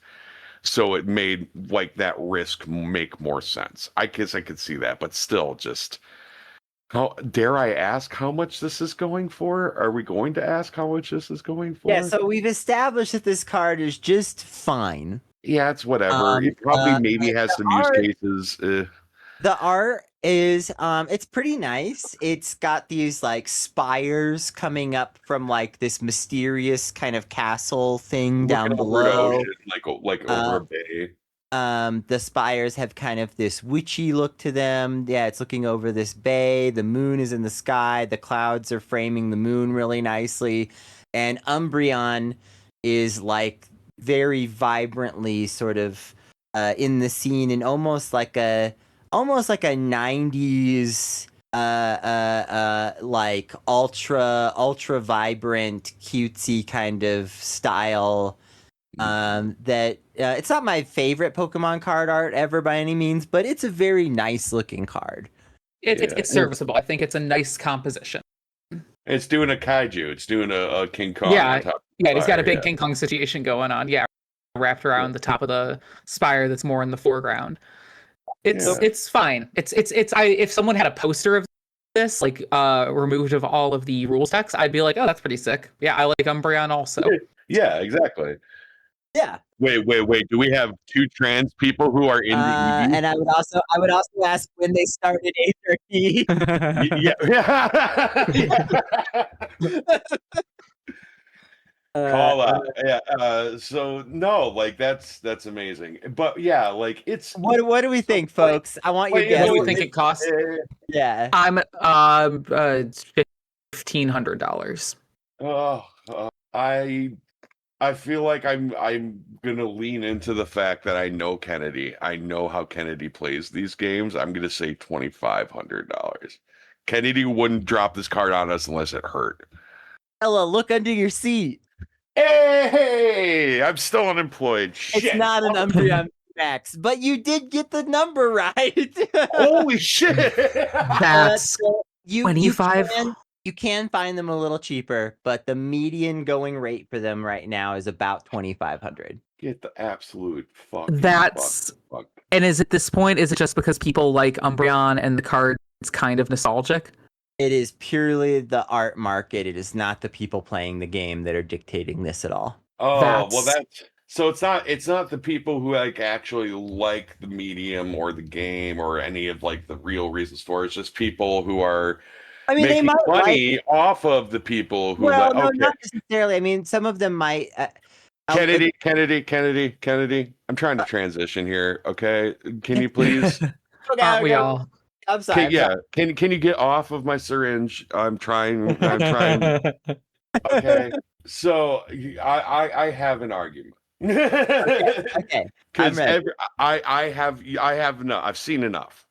So it made like that risk make more sense. I guess I could see that, but still, just how dare I ask how much this is going for? Are we going to ask how much this is going for? Yeah, so we've established that this card is just fine. Yeah, it's whatever. It probably maybe has some use cases. The art is it's pretty nice. It's got these like spires coming up from like this mysterious kind of castle thing down below. Ocean, like over a bay. The spires have kind of this witchy look to them. Yeah, it's looking over this bay. The moon is in the sky. The clouds are framing the moon really nicely. And Umbreon is like very vibrantly sort of in the scene and almost like a 90s like ultra vibrant cutesy kind of style that it's not my favorite Pokemon card art ever by any means, but it's a very nice looking card. It's serviceable. I think it's a nice composition. It's doing a kaiju. It's doing a King Kong. Yeah, on top yeah, he's got a fire, big King Kong situation going on. Yeah, wrapped around the top of the spire that's more in the foreground. It's fine. If someone had a poster of this, like removed of all of the rules text, I'd be like, oh, that's pretty sick. Yeah, I like Umbreon also. Yeah, exactly. Yeah. Wait. Do we have two trans people who are in the EV? And I would also ask when they started HRT. Call out. So no, like that's amazing. But yeah, like it's what do we think, folks? I want your guess. What do we think it costs? Yeah. I'm $1,500. I feel like I'm gonna lean into the fact that I know Kennedy. I know how Kennedy plays these games. I'm gonna say $2,500. Kennedy wouldn't drop this card on us unless it hurt. Ella, look under your seat. Hey, I'm still unemployed. Shit. It's not an Umbreon Max, but you did get the number right. Holy shit! That's 25. You can find them a little cheaper, but the median going rate for them right now is about $2,500. Get the absolute fuck. Fuck. And is at this point, is it just because people like Umbreon and the card's kind of nostalgic? It is purely the art market. It is not the people playing the game that are dictating this at all. Oh, well, so it's not the people who like actually like the medium or the game or any of like the real reasons for it. It's just people who are making they might money off of the people who not necessarily. I mean, some of them might. Kennedy. I'm trying to transition here. Okay, can you please? Aren't we all? I'm sorry. Can you get off of my syringe? I'm trying. Okay. So I have an argument. Okay. Because I have enough. I've seen enough.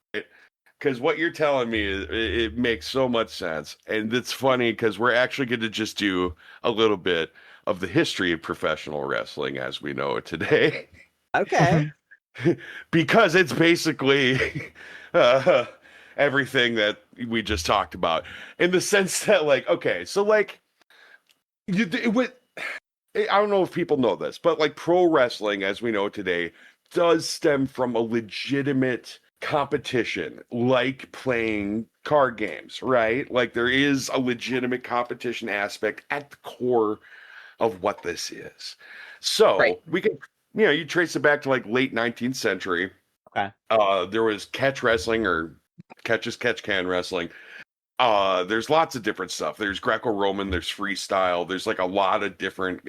Because what you're telling me it makes so much sense, and it's funny because we're actually going to just do a little bit of the history of professional wrestling as we know it today. Okay. Because it's basically everything that we just talked about, in the sense that, like, okay, so like, I don't know if people know this, but like pro wrestling as we know it today does stem from a legitimate competition, like playing card games, right? Like there is a legitimate competition aspect at the core of what this is. So we can, you trace it back to like late 19th century. Okay. There was catch wrestling or catch-can wrestling. There's lots of different stuff. There's Greco-Roman, there's freestyle. There's like a lot of different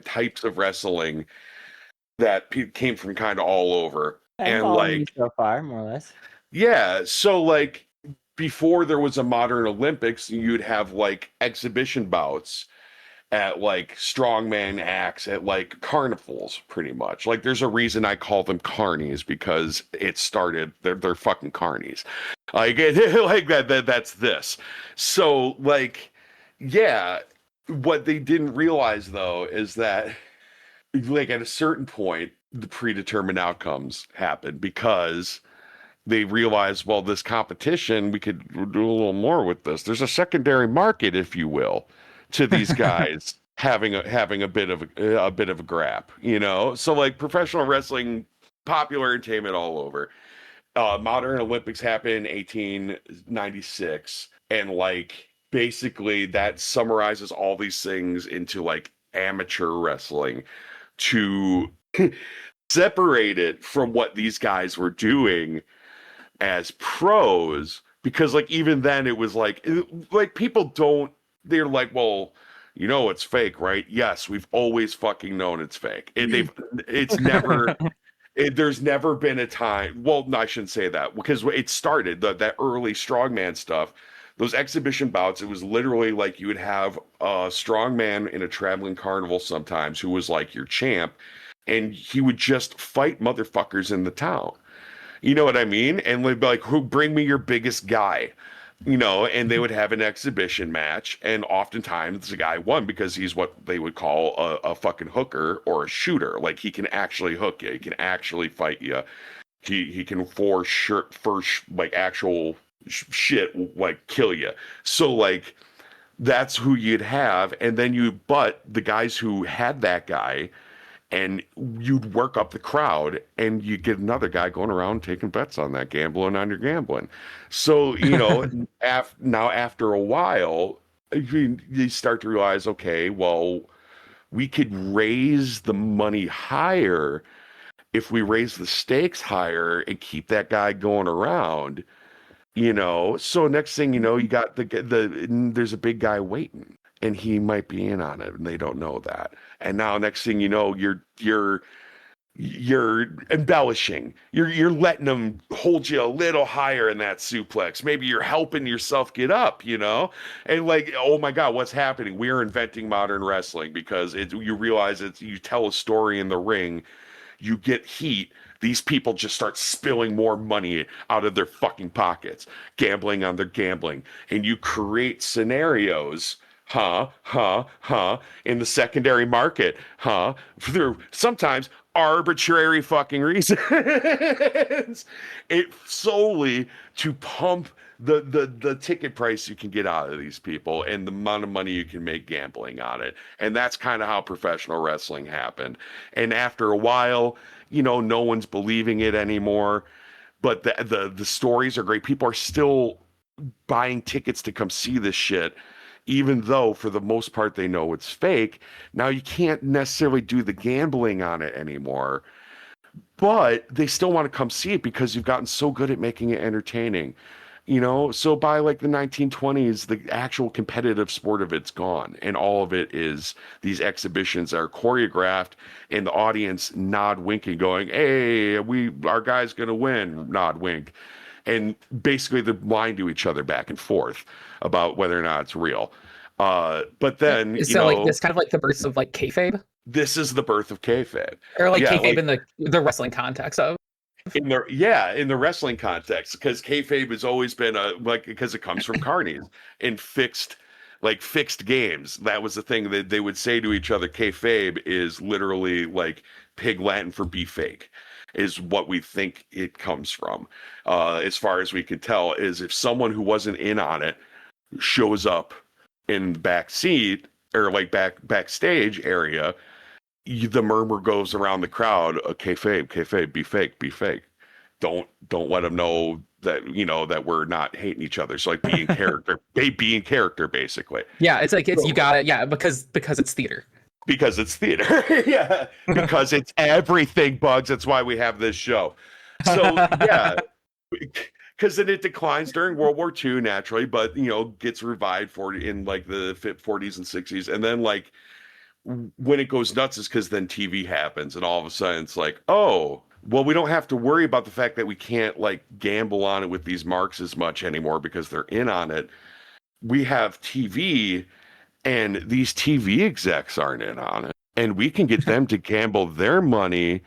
types of wrestling that came from kind of all over. And like so far, more or less. Yeah, so like before there was a modern Olympics, you'd have like exhibition bouts at like strongman acts at like carnivals, pretty much. Like there's a reason I call them carnies, because it started, they're fucking carnies. Like like that's this. So like, yeah, what they didn't realize though is that like at a certain point the predetermined outcomes happen, because they realized, well, this competition, we could do a little more with this. There's a secondary market, if you will, to these guys having a bit of a grab, So like professional wrestling, popular entertainment all over. Modern Olympics happened in 1896, and like basically that summarizes all these things into like amateur wrestling to separate it from what these guys were doing as pros, because like even then it was like people don't, they're like, well, it's fake, right? Yes, we've always fucking known it's fake. It's never There's never been a time. Well, no, I shouldn't say that because it started that early strongman stuff. Those exhibition bouts, it was literally like you would have a strongman in a traveling carnival sometimes who was like your champ, and he would just fight motherfuckers in the town. You know what I mean? And they'd be like, "Who bring me your biggest guy?" And they would have an exhibition match, and oftentimes the guy won because he's what they would call a fucking hooker or a shooter. Like he can actually hook you, he can actually fight you, he can for sure first like actual shit like kill you. So like that's who you'd have, and then but the guys who had that guy and you'd work up the crowd and you get another guy going around taking bets on that, gambling on your gambling. So now after a while you start to realize, okay, well, we could raise the money higher if we raise the stakes higher and keep that guy going around. So next thing you know, you got there's a big guy waiting and he might be in on it and they don't know that. And now next thing you know, you're embellishing. You're letting them hold you a little higher in that suplex. Maybe you're helping yourself get up, And like, oh my God, what's happening? We're inventing modern wrestling because you realize you tell a story in the ring, you get heat, these people just start spilling more money out of their fucking pockets, gambling on their gambling. And you create scenarios, in the secondary market, through sometimes arbitrary fucking reasons. It solely to pump the ticket price you can get out of these people and the amount of money you can make gambling on it. And that's kind of how professional wrestling happened. And after a while, no one's believing it anymore. But the stories are great. People are still buying tickets to come see this shit, even though for the most part they know it's fake. Now you can't necessarily do the gambling on it anymore, but they still want to come see it because you've gotten so good at making it entertaining. So by like the 1920s, the actual competitive sport of it's gone, and all of it is these exhibitions that are choreographed, and the audience nod winking, going, "Hey, our guy's gonna win," nod wink, and basically they're lying to each other back and forth about whether or not it's real. But then like this kind of like the birth of like kayfabe. This is the birth of kayfabe, or like kayfabe in the wrestling context of. In the wrestling context, because kayfabe has always been because it comes from carnies and fixed games. That was the thing that they would say to each other. Kayfabe is literally like pig Latin for be fake, is what we think it comes from. As far as we can tell, is if someone who wasn't in on it shows up in the back seat or like backstage area, the murmur goes around the crowd, kayfabe, be fake. Don't let them know that, that we're not hating each other. So like be in character, basically. Yeah, it's like you got it. Yeah, because it's theater. Because it's theater. Yeah, because it's everything, Bugs. That's why we have this show. So yeah, because then it declines during World War II naturally, but gets revived in like the 40s and 60s, and then like when it goes nuts is because then TV happens, and all of a sudden it's like, oh, well, we don't have to worry about the fact that we can't like gamble on it with these marks as much anymore because they're in on it. We have TV, and these TV execs aren't in on it, and we can get them to gamble their money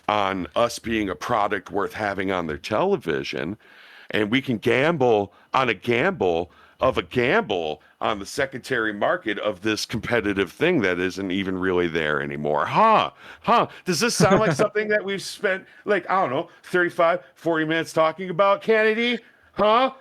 on us being a product worth having on their television, and we can gamble on a gamble of a gamble on the secondary market of this competitive thing that isn't even really there anymore. Does this sound like something that we've spent, like, I don't know, 35, 40 minutes talking about, Kennedy?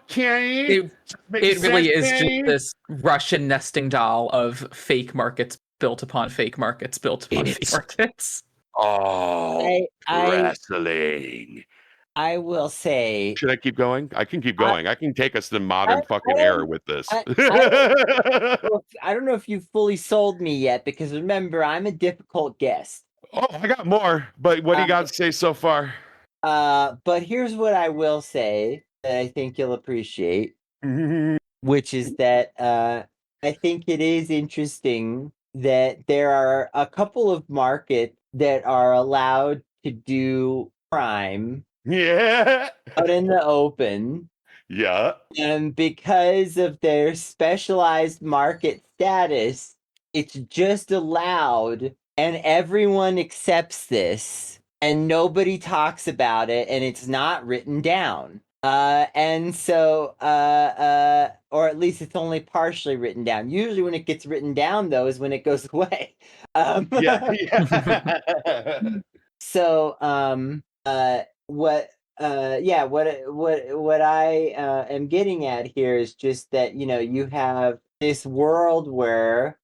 Kennedy? It really is just this Russian nesting doll of fake markets built upon fake markets built upon fake markets. Oh, wrestling. I will say. Should I keep going? I can keep going. I can take us to the modern fucking era with this. I don't know if you fully sold me yet, because remember, I'm a difficult guest. Oh, I got more, but what do you got to say so far? But here's what I will say that I think you'll appreciate, which is that I think it is interesting that there are a couple of markets that are allowed to do crime Yeah. out in the open. Yeah. And because of their specialized market status, it's just allowed and everyone accepts this and nobody talks about it and it's not written down. And so, or at least it's only partially written down. Usually when it gets written down though is when it goes away. Yeah. Yeah. So, what what I am getting at here is just that you have this world where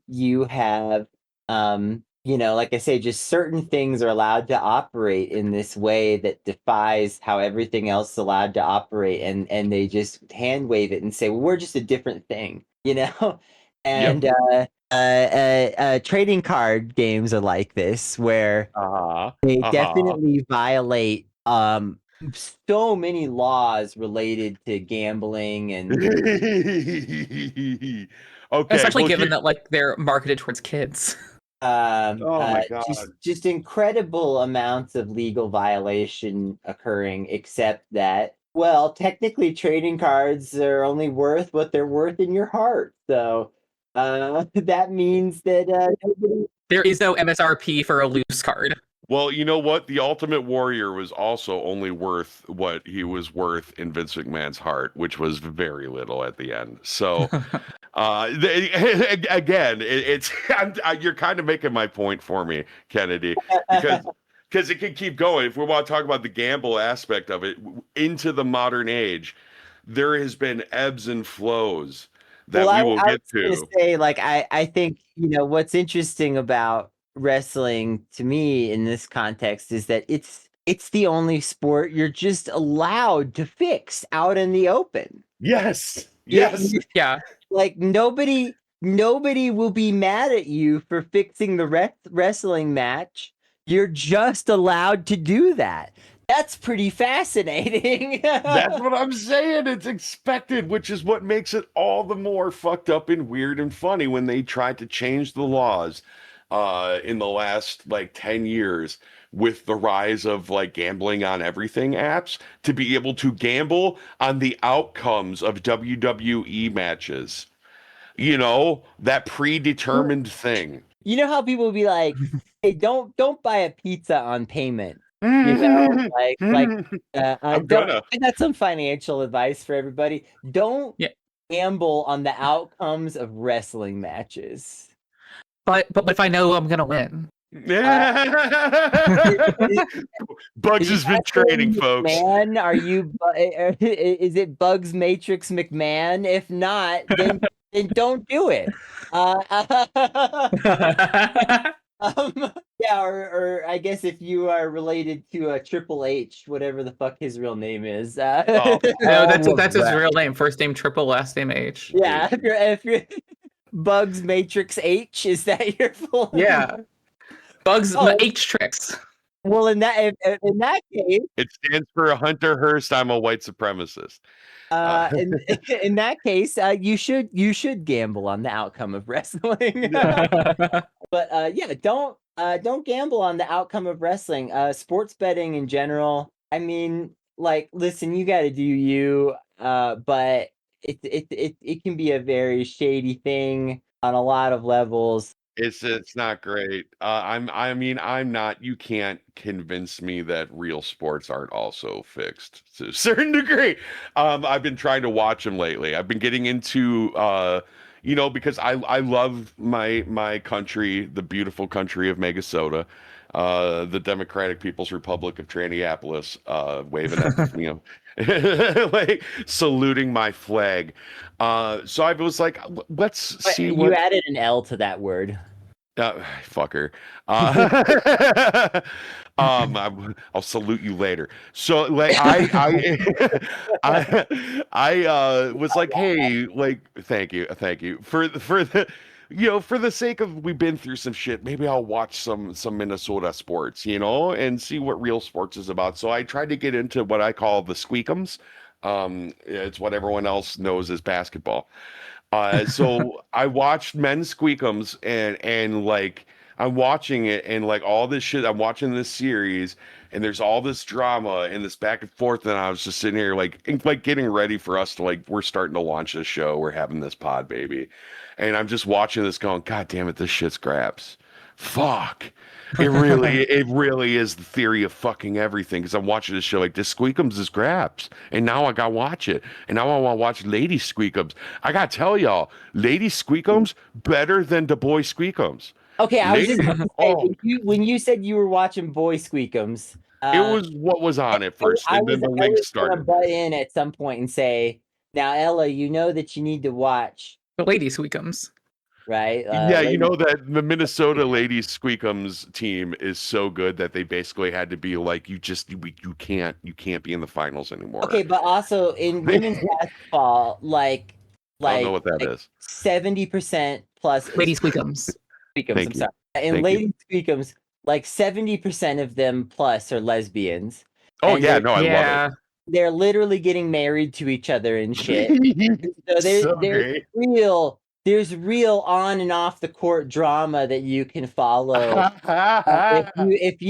you have like I say, just certain things are allowed to operate in this way that defies how everything else is allowed to operate, and they just hand wave it and say, well, we're just a different thing, and trading card games are like this, where Uh-huh. they Uh-huh. definitely violate so many laws related to gambling and Okay, Especially well given here. that like they're marketed towards kids. Oh my God. just incredible amounts of legal violation occurring, except that, well, technically trading cards are only worth what they're worth in your heart. So that means that nobody. There is no MSRP for a loose card. Well, you know what? The Ultimate Warrior was also only worth what he was worth in Vince McMahon's heart, which was very little at the end. So, again, it's you're kind of making my point for me, Kennedy, because it can keep going. If we want to talk about the gamble aspect of it into the modern age, there has been ebbs and flows that Well, we I will was get gonna to. say, like, I think, what's interesting about wrestling to me in this context is that it's the only sport you're just allowed to fix out in the open. Yes, You, yes. Yeah. like, nobody will be mad at you for fixing the wrestling match. You're just allowed to do that. That's pretty fascinating. That's what I'm saying. It's expected, which is what makes it all the more fucked up and weird and funny when they tried to change the laws in the last like 10 years with the rise of like gambling on everything apps to be able to gamble on the outcomes of WWE matches. You know, that predetermined thing. You know how people will be like, "Hey, don't buy a pizza on payment." I'm Like I don't. gonna. I got some financial advice for everybody. Don't Yeah. gamble on the outcomes of wrestling matches. But if I know I'm gonna win. Is, Bugs is has been training, wrestling folks. McMahon? Are you? Is it Bugs Matrix McMahon? If not, then don't do it. Yeah, or I guess if you are related to Triple H, whatever the fuck his real name is. Oh, No, All of that's his that. real name. First name Triple, last name H. Yeah, if you're Bugs Matrix H, is that your full name? Yeah. Bugs Oh, H tricks. well, in that case, it stands for Hunter Hearst. I'm a white supremacist. Uh, in in that case, you should gamble on the outcome of wrestling. But yeah, don't gamble on the outcome of wrestling. Sports betting in general. I mean, like, listen, you got to do you. But it can be a very shady thing on a lot of levels. it's not great. I mean, I'm not. You can't convince me that real sports aren't also fixed to a certain degree. I've been trying to watch them lately. I've been getting into because I love my country, the beautiful country of Megasota, the Democratic People's Republic of Traniopolis, waving at like saluting my flag. So I was like, let's But see you what. added an L to that word. Fucker. I'll salute you later. So like I was like, hey, like, thank you for the for the sake of we've been through some shit. Maybe I'll watch some Minnesota sports, and see what real sports is about. So I tried to get into what I call the squeakums. It's what everyone else knows as basketball. So I watched men's squeakums and like I'm watching it and like all this shit. I'm watching this series and there's all this drama and this back and forth. And I was just sitting here like getting ready for us to like we're starting to launch this show. We're having this pod baby, and I'm just watching this going, God damn it, this shit's grabs. Fuck. It really is the theory of fucking everything. Because I'm watching this show like this Squeakums is grabs, and now I gotta watch it, and now I want to watch Lady Squeakums. I gotta tell y'all, Lady Squeakums better than the Boy Squeakums. Okay, I was just Lady, gonna say, oh, when you said you were watching Boy Squeakums, it was what was on at first, and then the I link was gonna started. butt in at some point and say, now Ella, you know that you need to watch, The Lady Squeakums. right? Yeah, you Lady- know that the Minnesota Ladies Squeakums team is so good that they basically had to be like, you can't be in the finals anymore. Okay, but also in women's basketball, I don't know what that is. 70% plus Lady Squeakums. Squeakums. Thank I'm you. sorry. In Thank Lady Squeakums, like 70% of them plus are lesbians. Oh And yeah, no, I love Yeah. they're literally getting married to each other and shit. it. So So there's great. there's real on and off the court drama that you can follow. If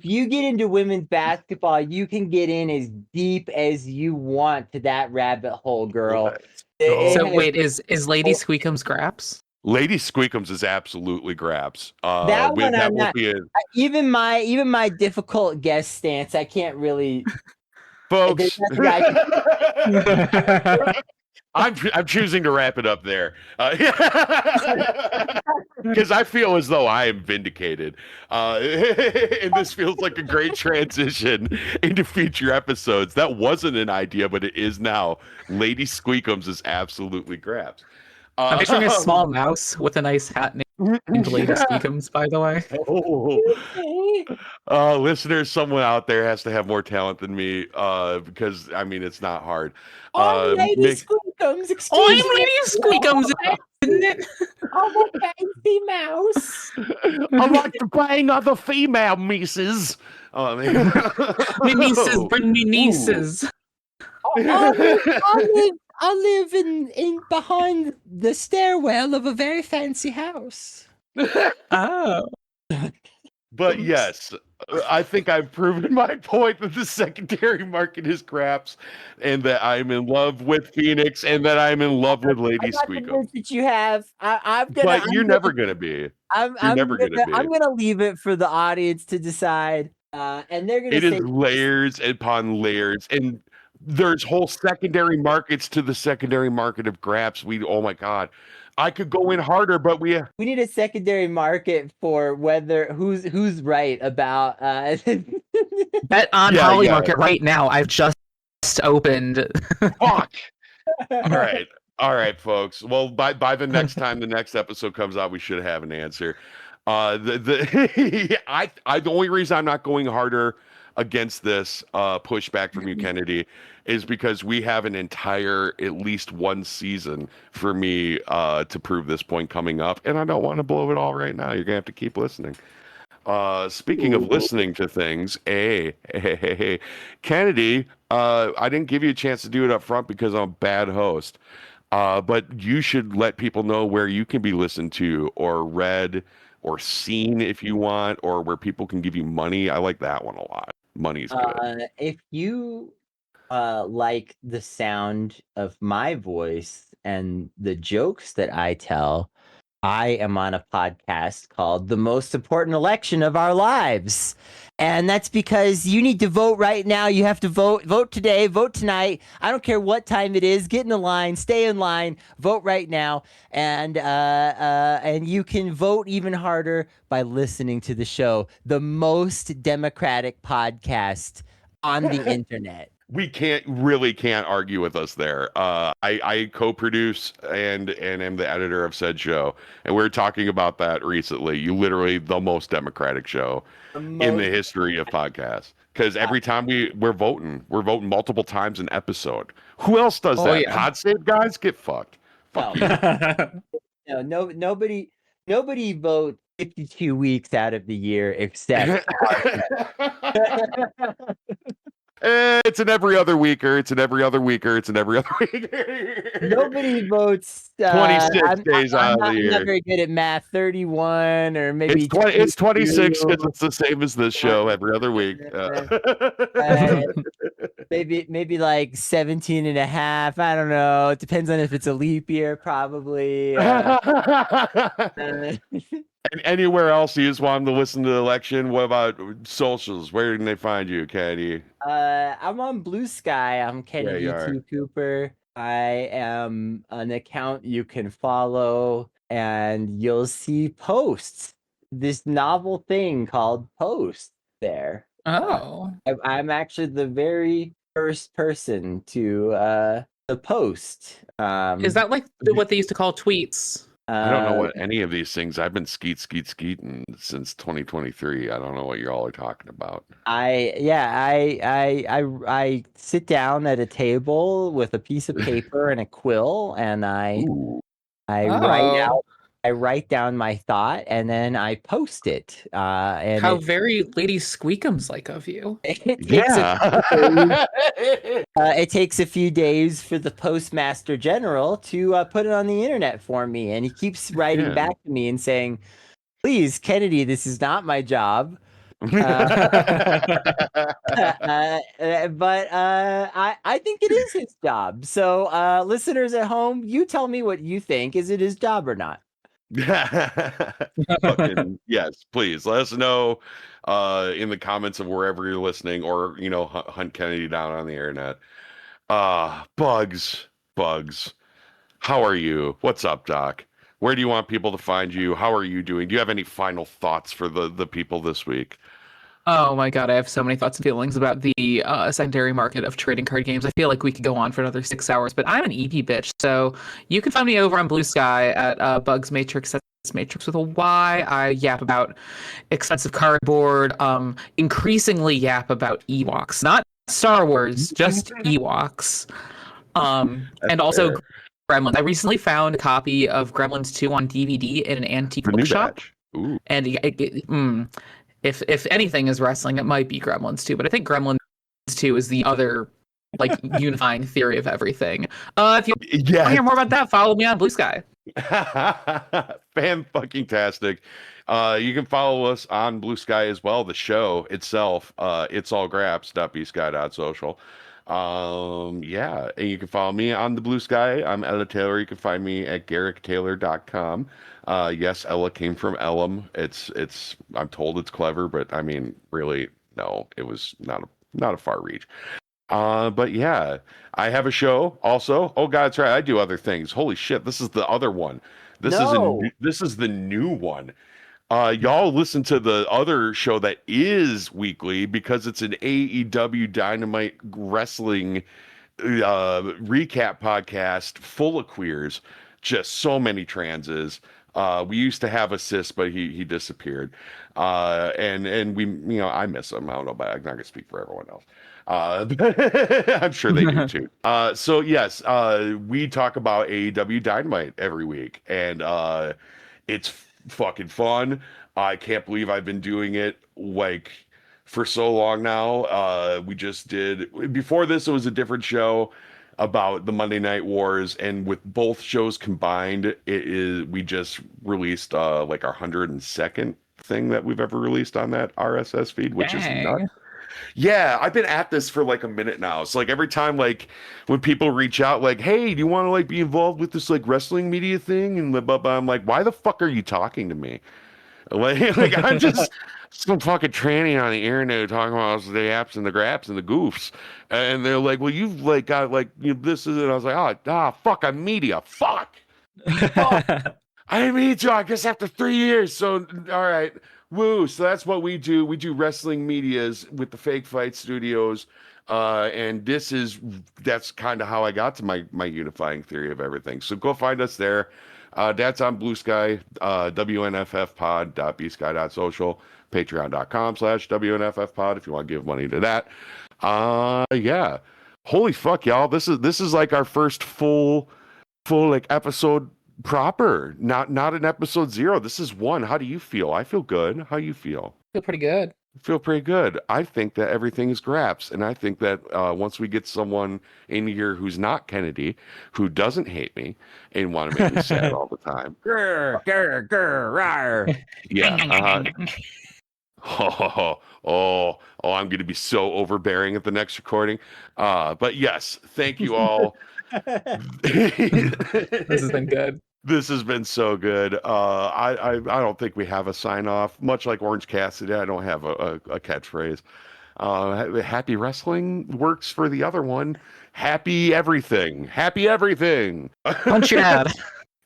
you get into women's basketball, you can get in as deep as you want to that rabbit hole, girl. Let's It go. So has- wait, is Lady Squeakums Graps? Lady Squeakums is absolutely grabs. That one that I'm will not. be it. Even my difficult guest stance, I can't really. Folks. There's nothing I I'm choosing to wrap it up there because I feel as though I am vindicated, and this feels like a great transition into future episodes. That wasn't an idea, but it is now. Lady Squeakums is absolutely grabs. I'm picturing a small mouse with a nice hat named Lady Squeakums, by the way. Listeners, someone out there has to have more talent than me, because I mean it's not hard. Lady Mick- Squeakums, Oh, excuse I'm Lady Squeakums, isn't it? I'm a fancy mouse. I like to bang other female misses. Oh, man. My nieces, bring me nieces. I live in behind the stairwell of a very fancy house. Oh. But yes, I think I've proven my point that the secondary market is craps, and that I'm in love with Phoenix, and that I'm in love with Lady I'm not Squeakums. convinced that you have. I'm gonna. But I'm you're gonna, never gonna be. I'm never gonna be. I'm gonna leave it for the audience to decide. And they're gonna It say is layers upon layers, and there's whole secondary markets to the secondary market of graps. Oh my god, I could go in harder, but we need a secondary market for whether who's right about. Bet on Yeah, Holly yeah. Market right now. I've just opened. fuck. All right, folks. Well, by the next time the next episode comes out, we should have an answer. The only reason I'm not going harder against this pushback from you, Kennedy, is because we have an entire at least one season for me to prove this point coming up, and I don't want to blow it all right now. You're gonna have to keep listening. Speaking of listening to things, hey, Kennedy, I didn't give you a chance to do it up front because I'm a bad host. But you should let people know where you can be listened to or read or seen if you want, or where people can give you money. I like that one a lot. Money's good. If you like the sound of my voice and the jokes that I tell, I am on a podcast called The Most Important Election of Our Lives. And that's because you need to vote right now. You have to vote today, vote tonight. I don't care what time it is. Get in the line, stay in line, vote right now. And you can vote even harder by listening to the show, the most democratic podcast on the internet. We really can't argue with us there. I co-produce and am the editor of said show, and we were talking about that recently. You literally the most democratic show in the history of podcasts, because every time we're voting multiple times an episode. Who else does that? Yeah. PodSave guys get fucked. Fuck you. Nobody votes 52 weeks out of the year except It's an every other weeker. It's an every other weeker. It's an every other weeker. Nobody votes. 26 days out of the I'm not year. very good at math. 31 or maybe It's 26 because 22. it's the same as this show every other week. Uh, maybe like 17 and a half. I don't know. It depends on if it's a leap year, probably. And anywhere else you just want them to listen to the election? What about socials? Where can they find you, Kennedy? I'm on Blue Sky. I'm Yeah, Kennedy you are. T. Cooper. I am an account you can follow, and you'll see posts. This novel thing called posts there. Oh. I'm actually the very first person to post. Is that like what they used to call tweets? I don't know what any of these things. I've been skeeting since 2023. I don't know what you all are talking about. I sit down at a table with a piece of paper and a quill, and Ooh. Oh. I write down my thought, and then I post it. And How very Lady Squeakums like of you. it takes a few days for the postmaster general to put it on the internet for me, and he keeps writing back to me and saying, "Please, Kennedy, this is not my job." But I think it is his job. So listeners at home, you tell me what you think. Is it his job or not? Fucking yes, please let us know in the comments of wherever you're listening, or hunt Kennedy down on the internet. Bugs, how are you? What's up, Doc? Where do you want people to find you? How are you doing? Do you have any final thoughts for the people this week? Oh my god, I have so many thoughts and feelings about the secondary market of trading card games. I feel like we could go on for another 6 hours, but I'm an EP bitch, so you can find me over on Blue Sky at Bugs Matrix. That's Matrix with a Y. I yap about expensive cardboard, increasingly yap about Ewoks, not Star Wars, just Ewoks. And also Fair. Gremlins. I recently found a copy of Gremlins 2 on DVD in an antique The new bookshop. batch. Ooh. And if anything is wrestling, it might be Gremlins 2, but I think Gremlins 2 is the other like unifying theory of everything. If you want to hear more about that, follow me on Blue Sky. Fan-fucking-tastic. You can follow us on Blue Sky as well. The show itself, it's all graps.bsky.social. Yeah, and you can follow me on the Blue Sky. I'm Ella Tailor. You can find me at garricktaylor.com. Yes, Ella came from Ellum. I'm told it's clever, but I mean, really, no, it was not a far reach. But yeah, I have a show also. Oh God, that's right. I do other things. Holy shit, this is the other one. This is the new one. Y'all listen to the other show that is weekly because it's an AEW Dynamite Wrestling recap podcast full of queers, just so many transes. We used to have a cis, but he disappeared. And we, I miss him. I don't know, but I'm not gonna speak for everyone else. I'm sure they do too. So yes, we talk about AEW Dynamite every week, and it's fucking fun. I can't believe I've been doing it like for so long now. We just did before this, it was a different show about the Monday Night Wars, and with both shows combined, we just released like our 102nd thing that we've ever released on that RSS feed, which is nuts. Yeah, I've been at this for like a minute now. So like every time like when people reach out like, "Hey, do you want to like be involved with this like wrestling media thing?" and blah, blah, blah, I'm like, "Why the fuck are you talking to me?" Like I'm just some fucking tranny on the internet talking about the apps and the graps and the goofs, and they're like, "Well, you've like got like this is," and I was like, "Oh, fuck, I'm media, fuck." I didn't mean to. I guess after 3 years. So, all right. Woo. So that's what we do. We do wrestling medias with the Fake Fight Studios. And that's kind of how I got to my unifying theory of everything. So go find us there. That's on Blue Sky, WNFFpod.bsky.social, patreon.com/WNFFpod if you want to give money to that. Yeah. Holy fuck, y'all. This is like our first full like episode proper, not an episode 0. This is 1. How do you feel? I feel good. How you feel? Feel pretty good. Feel pretty good. I think that everything is graps, and I think that once we get someone in here who's not Kennedy, who doesn't hate me and want to make me sad all the time, Grr, grr, grr, rawr. yeah, I'm going to be so overbearing at the next recording. But yes, thank you all. This has been good. This has been so good. I don't think we have a sign off. Much like Orange Cassidy, I don't have a catchphrase. Happy wrestling works for the other one. Happy everything. Happy everything. Punch your dad.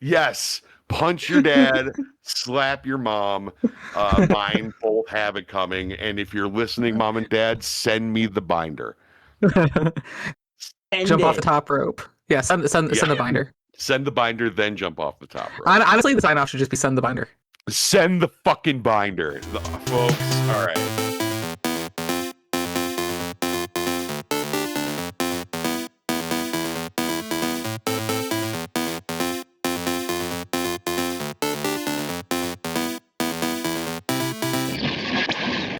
Yes. Punch your dad. Slap your mom. Mine both have it coming. And if you're listening, mom and dad, send me the binder. Jump off the top rope. Yeah, send the binder. Send the binder, then jump off the top rope. Honestly, the sign off should just be send the binder. Send the fucking binder, folks. All right.